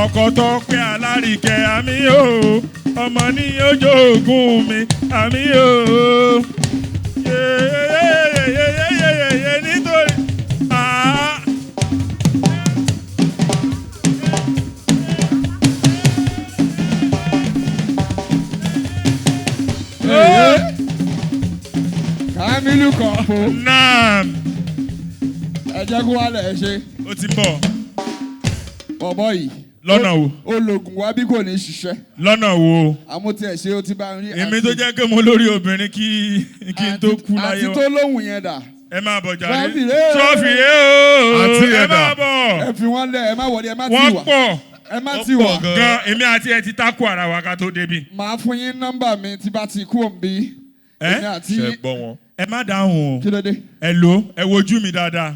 Ọkọ̀ tó pé alárìkẹ́ àmì o. Ọmọ ní ojú ògùn mi àmì o. Yeyeyeyeyeyeye nítorí. Kamilu Kampo. Naam. Ẹ jẹ́ kó wá lẹ̀ ṣe. Ó ti bọ̀. Bọ̀bọ̀ yìí. Lọ́nà wo? Ológun wa bí kò ní ṣiṣẹ́. Lọ́nà wo? Àmútiẹ̀ ṣe ó ti bá rí. Èmi tó jẹ́ pé mo lórí obìnrin kí n tó kú láyé wa. Àti tó lóhùn yẹn dà. Ẹ máa bọ̀ jàre. Trọ́fì rẹ̀ o. Trọ́fì rẹ̀ o. Àti ẹ ẹ̀dà. máa bọ̀. Ẹ fi wọ́n lẹ̀ ẹ má wọlé ẹ má ti wà. Wọ́n pọ̀. Ẹ má ti wà. Gan èmi àti ẹ ti tákù ara wa ká tó débi. Màá fún yín nọ́mbà mi tí bá ti kú òǹbí. Ṣé gbọ́ wọn? Ẹ má dáhùn o. Kí ló dé? Ẹ lò ẹ wojú mi dáadáa.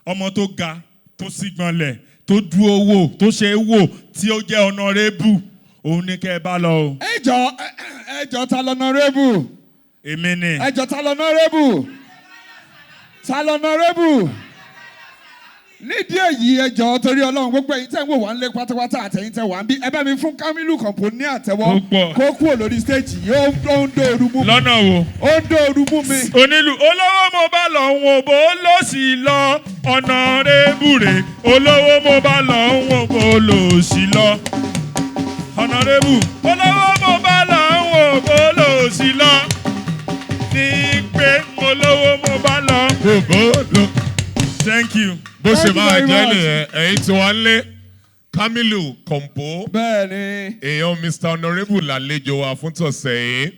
Ọmọ tó ga tó sígbọnlẹ̀ tó dúró wò tó ṣe é wò tí ó jẹ́ honourable òun ní kẹ́ ẹ bá lọ o. Ẹjọ́ ta l'honourable. Èmi ni. Ẹjọ́ ta l'honourable. Ta l'honourable. Nídìí èyí ẹjọ́ torí Ọlọ́run gbogbo ẹ̀yin tẹ́ ń wò wá ń lé pátápátá àtẹ̀yin tẹ́ wà ń bí ẹ bá mi fún Kamilu Kampo ní àtẹ́wọ́ kó kúrò lórí stage yìí ó ń dó oru mú mi. Lọ́nà wo? Ó ń dó oru mú mi. Onílù olówó mo bá lọ ń wò bó ló sì lọ honourable olówó mo bá lọ ń wò bó ló sì lọ honourable olówó mo bá lọ ń wò bó ló sì lọ ní pé olówó mo bá lọ. Thank you. Bó ṣe máa jẹ́ nìyẹn, ẹ̀yin tí wọ́n lé Kamilu Kampo. Bẹ́ẹ̀ni. Èèyàn Mr. Honourable lálejò wa fún tọ̀sẹ̀ yìí.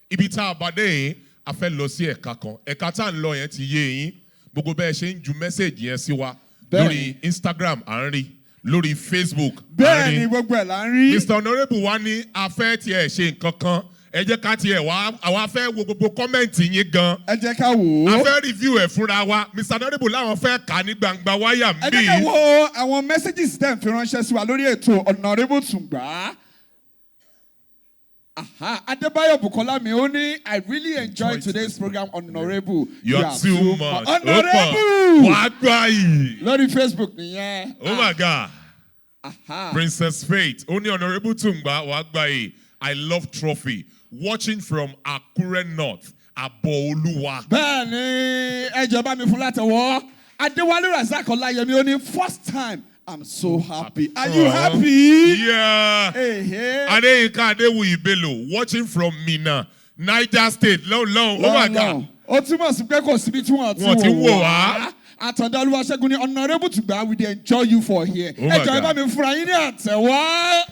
Ibi tá a bá dé yìí, a fẹ́ lọ sí ẹ̀ka kan. Ẹ̀ka tá à ń lọ yẹn ti yé yín. Gbogbo bẹ́ẹ̀ ṣe ń ju mẹ́sẹ̀gì yẹn sí wa. Lórí Instagram à ń rí. Lórí Facebook à ń rí. Bẹ́ẹ̀ni gbogbo ẹ̀ là ń rí. Mr. Honourable wa ní a fẹ́ tiẹ̀ ṣe nǹkan kan. Ẹ jẹ́ ká tiẹ̀ wá, àwa fẹ́ wo gbogbo kọ́mẹ̀ntì yín gan. Ẹ jẹ́ ká wò ó. A fẹ́ review ẹ̀ fúnra wa. Mr. Honourable láwọn fẹ́ kà ní gbangba wáyà Ẹ bí. jẹ́ ká wo àwọn messages tẹ́ ń fi ránṣẹ́ sí wa lórí ètò Honourable Tungba. Adebayo Bukola mi ó ní I really enjoyed today's program Honourable. You are too much. Honourable. Wàá gbà yìí. Lórí Facebook nìyẹn. Oh my God. Princess Faith, only Honourable Tungba, Wagbaye. I love trophy. Watching from Akure North, Abooluwa. Bẹ́ẹ̀ni, ẹjọ́ bá mi fún látẹ̀wọ́. Adéwálé Razak Ọláyẹmí ó ní first time I'm so happy. Are you happy? Yeah. Hey. Adeyinka Adewuyi Bello, watching from Minna, Niger State. Long. Oh my God. Ó túmọ̀ sí pé kò síbi tí wọ́n Wọ́n ti wò wá. Àtọ̀dá Olúwaṣẹ́gun ní Honourable Tungba, we dey enjoy you for here. Oh my Ẹjọ́ ẹ bá God. mi fúnra yín ní àtẹ̀wọ́.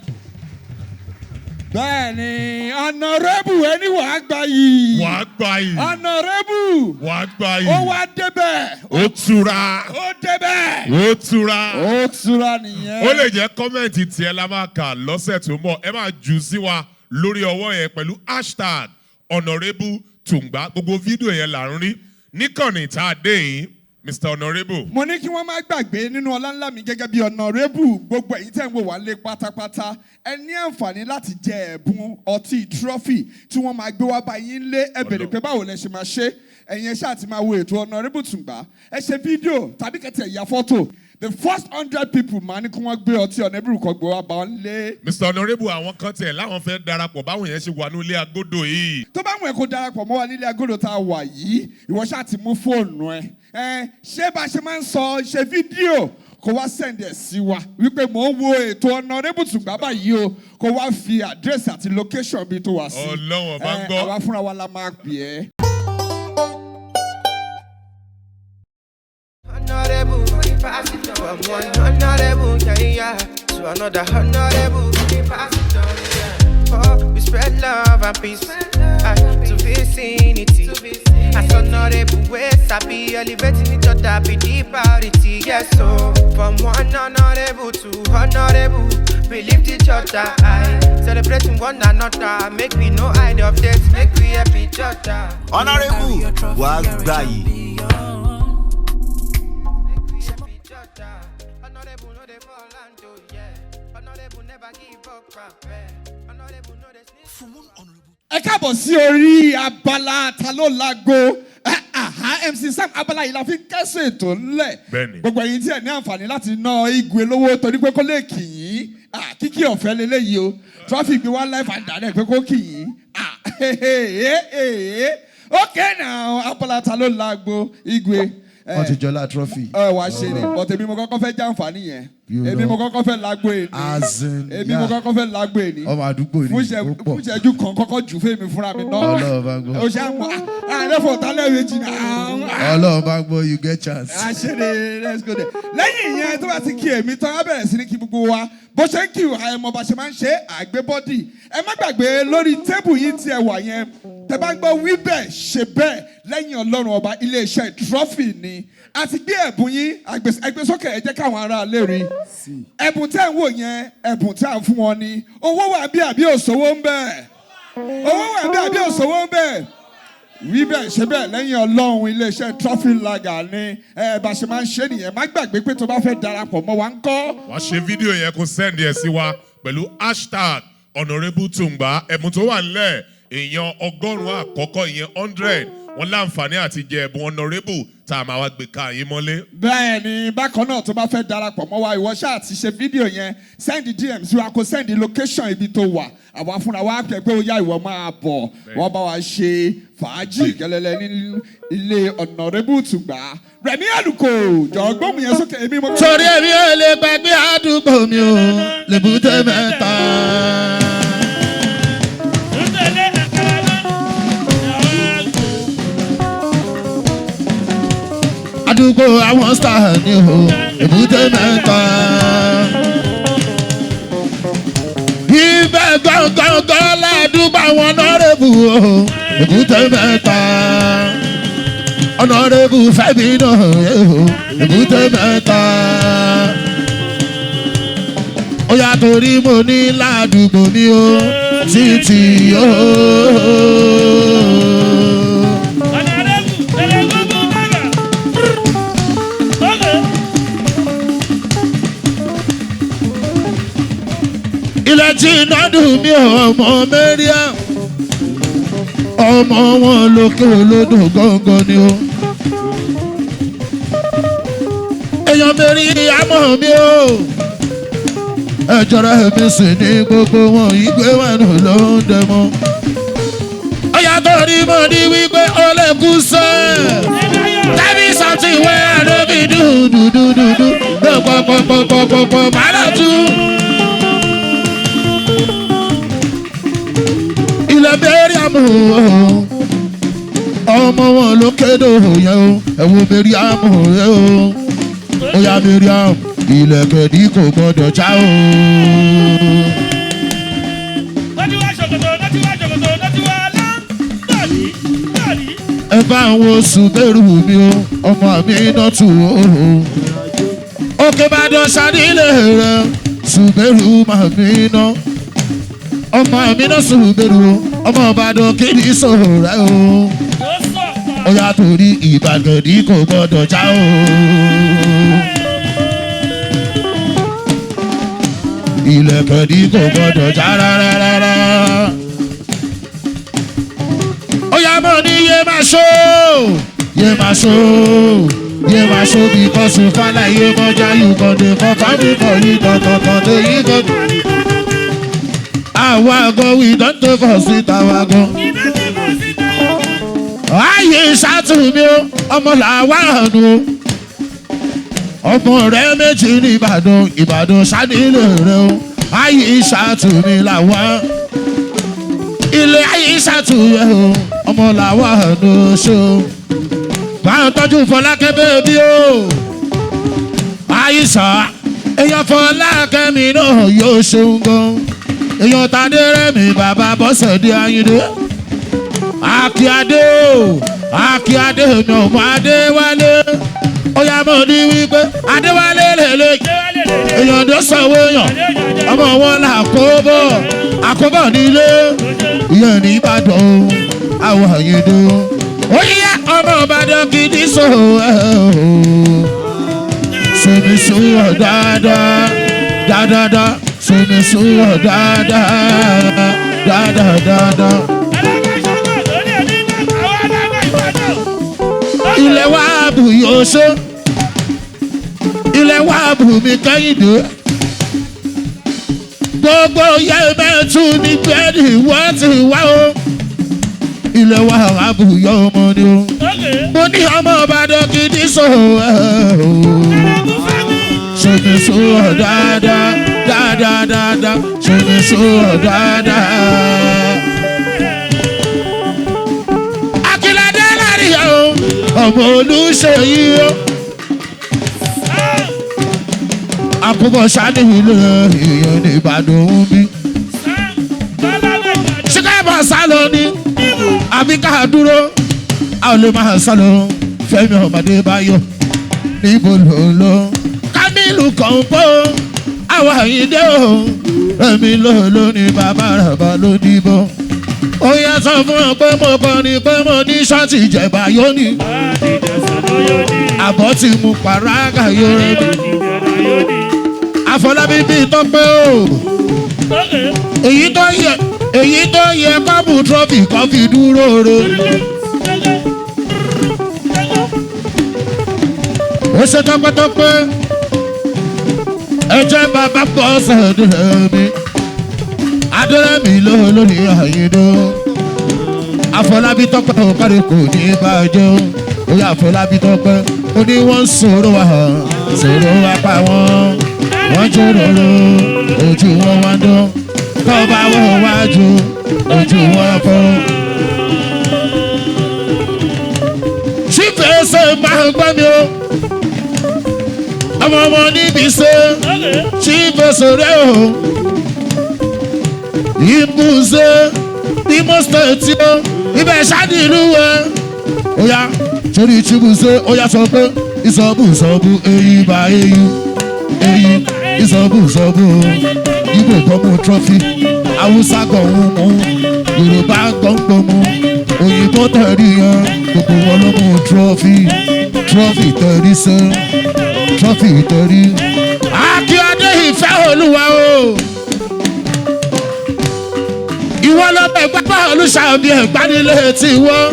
Bẹ́ẹ̀ni, Honourable ẹni wàá gbà yìí. Wagbaye. Honourable. Wagbaye. Ó wá débẹ̀. Ó tura. Ó débẹ̀. Ó tura. Ó tura nìyẹn. Ó lè jẹ́ kọ́mẹ̀ntì tiẹ̀ la máa kà lọ́sẹ̀ tó ń bọ̀. Ẹ máa jù sí wa lórí ọwọ́ yẹn pẹ̀lú hashtag Honourable Tungba. Gbogbo fídíò yẹn là ń rí. Níkànnì tá a dé yìí, Mr. Honourable. Mo ní kí wọ́n má gbàgbé nínú ọlá ńlá mi gẹ́gẹ́ bí Honourable gbogbo èyí tẹ́ ń wò wá lé pátápátá ẹ ní àǹfààní láti jẹ ẹ̀bùn ọtí trophy tí wọ́n máa gbé wá bá yín lé ẹ bèrè pé báwo lẹ ṣe máa ṣe ẹ̀yin ṣáà ti máa wo ètò Honourable Tungba ẹ ṣe fídíò tàbí kẹtẹ ìyá fọ́tò the first 100 people máa ní kí wọ́n gbé ọtí Honourable kan gbé wá bá wọn lé. Mr. Honourable àwọn kan tẹ̀ láwọn fẹ́ darapọ̀ báwọn yẹn ṣe wà ní ilé agodo yìí. tó bá wọn kó darapọ̀ mọ́ wa nílé agodo tá a wà yìí ìwọ ṣáà ti mú fóònù ẹ ṣé bá a ṣe máa ń sọ ṣe fídíò kó wá send ẹ̀ sí wa wípé mò ń wo ètò Honourable Tungba báyìí o kó wá fi àdírẹ́sì àti location bí tó wà sí. Ọlọ́wọ̀n bá ń gbọ́. àwa fúnra wa la máa pè é. Honourable, pass it on. From one honourable, yeah, to another honourable, pass it on, yeah. Oh, we spread love and peace to vicinity. As honourable ways, I be elevating each other, be the priority, yes. So from one honourable to honourable, we lift each other high, celebrating one another. Make we no hide of this, make we help each other. Honourable Wagbaye. ẹ káàbọ̀ sí orí abala ta ló lágo MC Sam abala yìí la fi kẹ́sùn ètò ńlẹ̀. Bẹ́ẹ̀ni. Gbogbo ẹ̀yin tí ẹ̀ ní àǹfààní láti ná igwe lówó torí pé kó lè kì í. Kíkí ọ̀fẹ́ leléyìí o. Traffic gbé wá life and direct pé kó kì í. Okay now, abala ta ló lágbo igwe. Wọ́n ti jọlá trophy. Wà á ṣe ni, but èmi mo kọ́kọ́ fẹ́ jàǹfààní yẹn. Èmi mo kọ́kọ́ fẹ́ lágbo èní. Èmi mo kọ́kọ́ fẹ́ lágbo èní. Ọmọ àdúgbò ni ó pọ̀. Fún ìṣẹ́jú kan kọ́kọ́ jù fún èmi fúnra mi náà. Ọlọ́run bá gbọ́. O ṣe àmọ́ àlẹ́fọ̀ tálẹ̀ méjì náà. Ọlọ́run bá gbọ́, you get chance. Àṣírí let's go there. Lẹ́yìn ìyẹn tó bá ti kí èmi tán á bẹ̀rẹ̀ sí ní kí gbogbo wa. Bó ṣe ń kí àìmọ̀ bá ṣe máa ń ṣe àgbébọ́dì. Ẹ má gbàgbé lórí tébù yìí tí ẹ wà yẹn. Tẹ bá gbọ́ wí bẹ́ẹ̀ ṣe bẹ́ẹ̀ lẹ́yìn Ọlọ́run ọba iléeṣẹ́ trophy ni. A ti gbé ẹ̀bùn yín àgbésókè ẹ jẹ́ káwọn ará lè rí. Ẹ̀bùn tẹ́ ń wò yẹn ẹ̀bùn tí a ń fún wọn ni. Owó wà bí àbí òṣòwò ń bẹ̀. Owó wà bí àbí òṣòwò ń bẹ̀. Wí bẹ́ẹ̀ ṣe bẹ́ẹ̀ lẹ́yìn Ọlọ́run iléeṣẹ́ trophy lager ni bá ṣe máa ń ṣe nìyẹn. Má gbàgbé pé tó bá fẹ́ darapọ̀ mọ́ wa ń kọ́. Wàá ṣe fídíò yẹn kó sẹ́ndì ẹ̀ sí wa pẹ̀lú hashtag Honourable Tungba. Ẹ̀bùn tó wà nílẹ̀ èèyàn 100 àkọ́kọ́ ìyẹn 100 wọn láǹfààní àti jẹ ẹ̀bùn Honourable tá a máa wá gbé ká yín mọ́lé. Bẹ́ẹ̀ ni bákan náà tó bá fẹ́ darapọ̀ mọ́ wa ìwọ ṣáà ti ṣe fídíò yẹn sẹ́ndì DM sí wa kó sẹ́ndì location ibi tó wà àwa fúnra wa pẹ̀ pé ó yá ìwọ máa bọ̀ wọ́n bá wa ṣe fàájì gẹ́lẹ́lẹ́ ní ilé Honourable Tungba. Rẹ̀mí Àlùkò jọ̀ọ́ gbóhùn yẹn sókè èmi mo. Torí èmi ò lè gbàgbé àdúgbò mi o, lèbúté mẹ́ta. Àdúgbò àwọn star ni o, lèbúté mẹ́ta. Ibẹ̀ gangan ládùúgbò àwọn Honourable o, lèbúté mẹ́ta. Honourable Femi náà yẹ o, lèbúté mẹ́ta. Ó yá torí mo ní ládùúgbò mi o, títí o. Ilẹ̀ tí iná dùn mí ọmọ mẹ́ríà ọmọ wọn lókè olódò gángan ni o. Èèyàn mẹ́rin àmọ́ mi o. Ẹ̀jọ̀ra mi sì ní gbogbo wọn ìgbé wẹ̀nù ló ń dẹmọ. Ó yàtọ̀ ní mo ní wípé ó lè kú sẹ́. Tell me something where I no be do. Pọ̀pọ̀pọ̀pọ̀pọ̀pọ̀ máa lọ tú. Ilẹ̀ bẹ́ẹ̀rẹ̀ àmọ́ ọmọ wọn ló kéde òyìn o ẹ̀wọ̀n bẹ́ẹ̀rẹ̀ àmọ́ yẹn o ó yá bẹ́ẹ̀rẹ̀ àmọ́ ilẹ̀ kẹ̀dí kò gbọ́dọ̀ já o. Ẹ bá àwọn oṣù bẹ́ẹ̀rù mi o ọmọ mi iná tù o. Òkè Ìbàdàn ṣàdílé rẹ̀ ṣùgbẹ́rù màmí iná. Ọmọ mi náà ṣùgbẹ́rù ọmọ Ìbàdàn kí ni sọ̀rọ̀ rẹ̀ o. Ó yá torí ìbàgẹ̀dì kò gbọ́dọ̀ já o. Ilẹ̀kẹ̀dì kò gbọ́dọ̀ já rárá. Ó yá mọ̀ ní yé máa ṣó because you find like you mọ̀já you go dey for family for you tọ̀tọ̀tọ̀ dey you go. Àwa gan we don dey for street àwa gan. Ayé ìṣàtúnmí o, ọmọ làwa àánú o. Ọmọ rẹ méjì ní Ìbàdàn ṣánílé rẹ o. Ayé ìṣàtúnmí làwa. Ilé ayé ìṣàtúnmí o, ọmọ làwa àánú ṣó. Báwọn tọ́jú Fọlákẹ́ bébí o. Àyíṣà èèyàn Fọlákẹ́ mi náà yóò ṣeun gan. Èèyàn Tadé Rẹ̀mí bàbá Bọ́sẹ̀dé Ayíndé. Akíadé o, Akíadé mi ò mọ Adéwálé. Ó yá mọ̀ ní wípé Adéwálé lèlè. Èèyàn tó sanwó èèyàn, ọmọ wọn là àkóbọ̀ nílé. Ìyẹn ní Ìbàdàn o, àwọn Àyíndé o. Ó yá ọmọ Ìbàdàn gidi sọ̀rọ̀ ẹ̀ o. Sọmi sọ̀rọ̀ dáadáa. Sọmi sọ̀rọ̀ dáadáa. ilẹ̀ wa bù yóò ṣe ilẹ̀ wa bù mí kẹ́hìndé gbogbo yẹ mẹ́tù ní bẹ́ẹ̀ni wọ́n ti wá o ilẹ̀ wa bù yọ ọmọ ni o mo ní ọmọ Ìbàdàn gidi sọ ṣèmi sọ dáadáa dáadáa ṣèmi sọ dáadáa. Akíládé láríyá o ọmọ Olúṣèyí o àkóbọ̀ sáni ilé èèyàn ní Ìbàdàn ń bí. ṣíkàbọ̀ sálọ ni àbí ká dúró a ò lè máa sálọ Fẹ́mi Adebayo níbo ló ń lọ. Kamilu Kampo àwọn àyíndé o èmi ló ní bàbá ràbà ló dìbò. Ó yẹ sọ fún ọ pé mo kọrin pé mo ní ṣọ́ọ̀tì ìjẹ̀bà yóò ní. Àbọ̀ tí mo pàrágà yóò rẹ̀ mi. Àfọlábí bíi tọ́pẹ́ o. Èyí tó yẹ kọ́bù trọ́fì kan fi dúró re. Ó ṣe tọ́pẹ́tọ́pẹ́. Ẹ jẹ́ bàbá bọ́ sẹ́dẹ̀ mi. Adérẹ́mi ló lórí àyíndó. Àfọlábí tọ́pẹ́ òkàrí kò ní bàjẹ́ o. Ó yà Àfọlábí tọ́pẹ́. Ó ní wọ́n sọ̀rọ̀ wá pa wọ́n. Wọ́n jòròrò ojú wọn wá dán. Kọ́ bá wọ́n wájú ojú wọn fọ́. Ṣífẹ̀ẹ́sẹ̀ máa ń gbọ́ mi o. Ọmọ níbi ṣe ṣífẹ̀ẹ́sẹ̀ rẹ̀ o. Ìbùsè Imo State o. Ibẹ̀ ṣáàdì ìlú wẹ̀. Ó yá torí ìtìbùsè ó yá sọ pé ìsọ̀bù èyí bá èyí. Èyí ìsọ̀bù Igbo gbọ́mú trọ́fì Haúsá gbọ̀hún mú Yorùbá gbọ̀ngbọ̀n mú òyìnbó tẹ̀rí yan gbogbo wọn ló mú trọ́fì tẹ̀rí sẹ́ trọ́fì tẹ̀rí. Akíọdé ìfẹ́ Olúwa o ìwọ lọ́bẹ̀ pápá olùṣàbí ẹ̀gbánilé tí wọ́n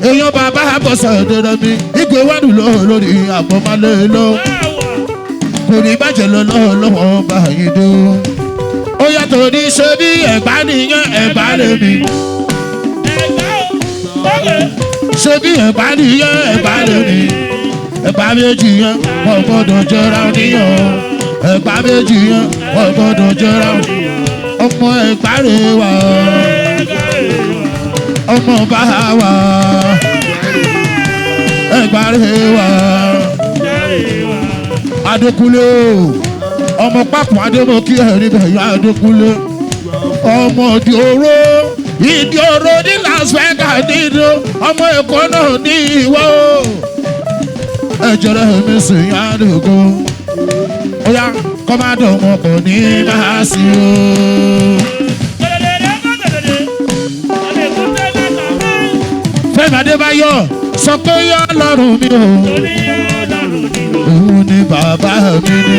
èèyàn bàbá àbọ̀sẹ̀ dẹ̀rẹ̀ mi ìgbé wádùn lórí àpọ̀mọ́lé lọ kò ní bàjẹ́ lọ́wọ́ bá yín dó. Ó yàtọ̀ ní ṣe bí ẹ̀gbá nìyẹn ẹ̀gbá lèmi. Ṣé bí ẹ̀gbá nìyẹn ẹ̀gbá lèmi. Ẹ̀gbá méjì yẹn wọ́n gbọ́dọ̀ jọra níyàn. Ẹ̀gbá méjì yẹn wọ́n gbọ́dọ̀ jọra. Ọmọ ẹ̀gbá rè wá. Ọmọ bá wá. Ẹ̀gbá rè wá. Adékúnlé ọmọ pápá adémọkí ẹ̀rí bẹ̀yà Adékúnlé ọmọ ìdí oró ní Las Vegas nínú ọmọ Èkó náà ní ìwọ ẹ̀jẹ̀ rẹ̀ mi sì yá dùkú ó yá kọ́mádọ̀ wọn kò ní máa sí o. Fẹ́mi Adébáyọ̀ sọ pé yọ lọ́rùn mi o. Òun ni bàbá mi ni.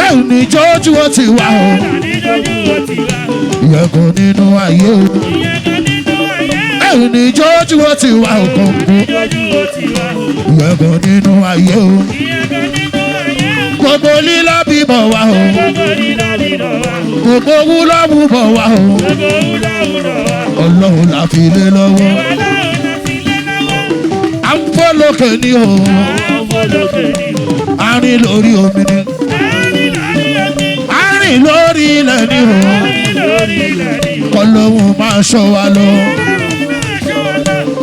Ẹ̀hùn ni jójú ó ti wá o. Ìyẹ̀kùn nínú ayé o. Ẹ̀hùn ni jójú ó ti wá o kọ̀ọ̀kọ̀. Ìyẹ̀kùn nínú ayé o. Gbogbo lílọ́ bíbọ̀ wá o. Gbogbo wúlọ́ wúbọ̀ wá o. Ọlọ́run la fi lé lọ́wọ́. À ń fọ́ lókè ní o. A rìn lórí omi ni. A rìn lórí ilẹ̀ ní o. Kọ́lọ́hún máa ṣọ́ wa lọ.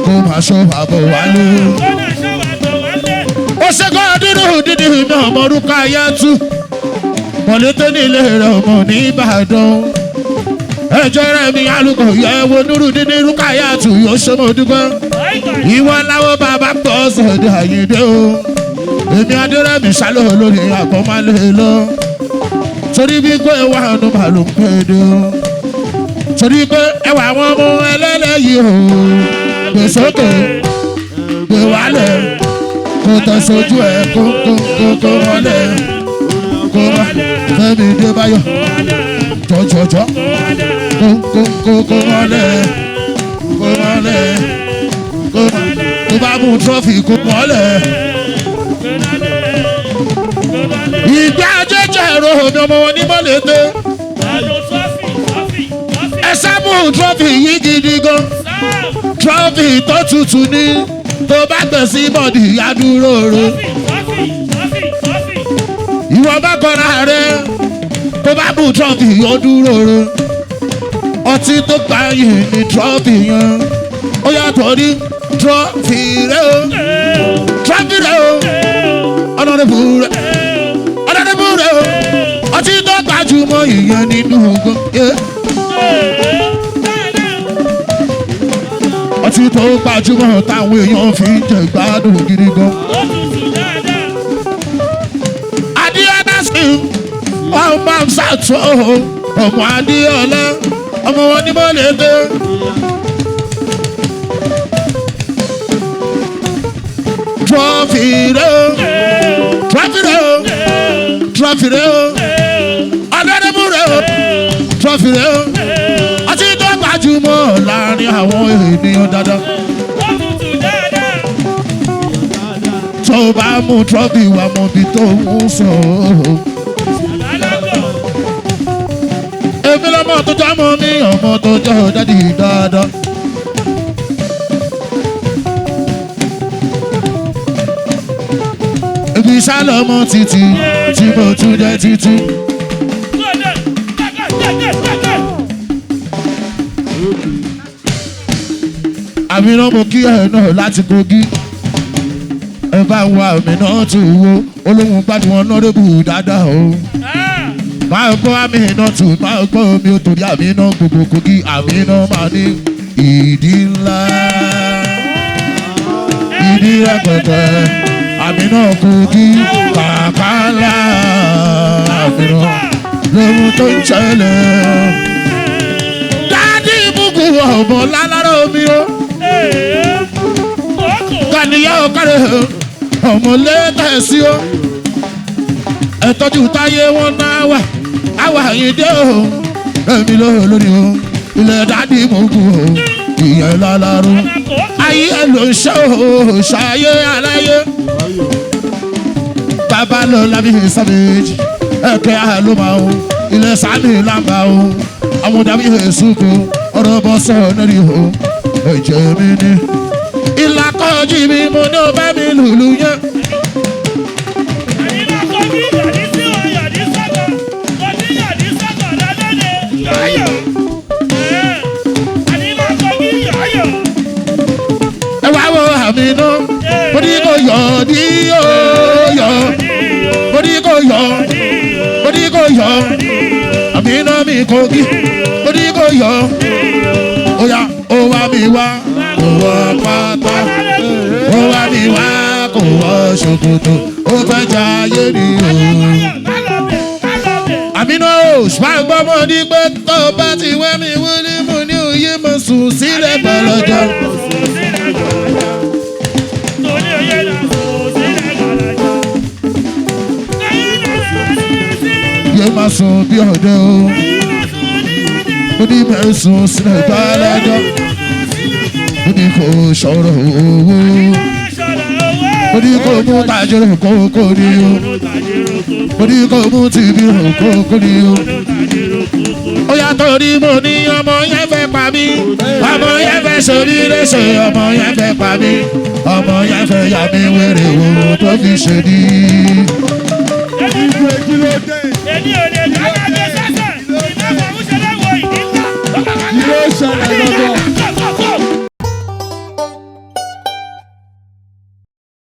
Kó máa ṣọ́ wa bọ̀ wálé. Ó ṣe kọ́ dídí mi ọmọ orúkọ ayé tú. Mọ̀lẹ́tẹ́ nílé rẹ̀ ọmọ ní Ìbàdàn. Ẹjọ́ rẹ̀ mi alùpùpù yẹ wo nírú dídí rúkàyà tù yóò ṣe mọ́ dúpẹ́. Ìwọ láwọ bàbá pọ̀ sọ̀dọ̀ àyíndé o. Èmi Adérẹ́mi ṣálò lórí àpọ́nmálé lọ. Torí bí pé wà nù màlúù pé dé o. Torí pé ẹwà àwọn ọmọ ẹlẹ́lẹ́yìí o. Gbé sókè, gbé wálẹ̀, kó tẹ̀ sójú ẹ̀ kó wọlé. Kó wọlé, Fẹ́mi Adébáyọ̀. Jọjọjọ, kó wọlé, kó wọlé. Kó bá mú trọ́fì kó mọ́lẹ̀. Ìgbé ajéjẹ ẹ̀rọ omi ọmọ wọn ní mọ́lẹ́tẹ́. Ẹ sábò trọ́fì yìí gidi gan. Trọ́fì tó tutù ní tó bá gbẹ̀ sí bọ̀dì adúró ro. Ìwọ bá kọ́ra rẹ̀ tó bá mú trọ́fì yóò dúró ro. Ọtí tó gbà yìí ní trọ́fì yẹn. Ó yàtọ̀ ní trọ́fì rẹ̀ o. Trọ́fì rẹ̀ o. Honourable rẹ̀. Honourable rẹ̀ o. Ọtí tó gbajúmọ̀ ìyẹn nínú ogun. Ọtí tó gbajúmọ̀ táwọn èèyàn fi ń jẹ gbádùn gidi gan. Adéọlá sí ọmọ àmsàtò ọmọ Adéọlá ọmọ wọn ní mọ́lẹ́dẹ́. Trọ́fì rẹ̀ o. Trọ́fì rẹ̀ o. Trọ́fì rẹ̀ o. Ọ̀dọ́dẹ́mú rẹ̀ o. Trọ́fì rẹ̀ o. Ọtí tó gbajúmọ̀ láàrin àwọn ènìyàn dáadáa. Tó bá mú trọ́fì wà mọ́ bí tó ń sọ. Èmi lọ́mọ tó jẹ́ mọ́ mi, ọmọ tó jẹ́ dádì dáadáa. Ibi sálọmọ títí tí mo tún jẹ́ títí. Àmì náà mo kí ẹ̀ náà láti Kogi. Ẹ bá ń wá àmì náà tó wo olóhùn gbádùn Honourable dáadáa o. Máa gbọ́ àmì náà tó máa gbọ́ omi ó torí àmì náà gbogbo Kogi àmì náà máa ní ìdí ńlá. Ìdí rẹpẹtẹ àmì náà Kogi kàkà ńlá. Àmì náà lóhun tó ń ṣẹlẹ̀. Dádì ìbùkún ọmọ lálára omi o. Kàníyàn ọ̀kadà ọmọ lẹ́tẹ̀ẹ́sí o. Ẹ̀tọ́jú táyé wọn náà wà àwà yìí dé o. Èmi lórí o ilẹ̀ dádì ìbùkún o. Ìyẹn láláró ayé ẹ̀ ló ń ṣe o ṣayé aláyé. Bàbá lọ lábí sábẹ́jì ẹ̀kẹ́ àlùmá o. Ilẹ̀ sàmì làmbà o. Àwọn dàbí èsùkú ọ̀rọ̀ bọ́ sọ̀rọ̀ lórí o. Ẹ̀jẹ̀ mi ni ìlàkọ̀jì mi mo ní o bá mi lùlù yẹn. Ẹ wá wo àmì náà mo ní kò yọ̀ ní yọ̀ mo ní kò yọ̀ mo ní kò yọ̀ àmì náà mi Kogi mo ní kò yọ̀ ó yá ó wá mi wá kò wọ pátá ó wá mi wá kò wọ ṣòkòtò ó fẹ́ jayé ni o. Àmínà o ṣùgbọ́n gbọ́ mọ́ ní pé tó bá ti wá mi wọlé mo ní òye mo sùn sílẹ̀ gbọ́lọ́jọ́. Yé máa sùn bí ọ̀dẹ́ o mo ní mẹ́sùn sílẹ̀ gbọ́lọ́jọ́. Mo ní kò sọ̀rọ̀ owó. Mo ní kò mú tajúrò kókó ni o. Mo ní kò mú tìbí kókó ni o. Ó yàtọ̀ ní mo ní ọmọ yẹn fẹ́ pa mí. Ọmọ yẹn fẹ́ sórí léṣe. Ọmọ yẹn fẹ́ pa mí. Ọmọ yẹn fẹ́ yà mí wèrè wo tó fi ṣe ní. Ìgbè kí ló dé? Èmi ò lè dáná.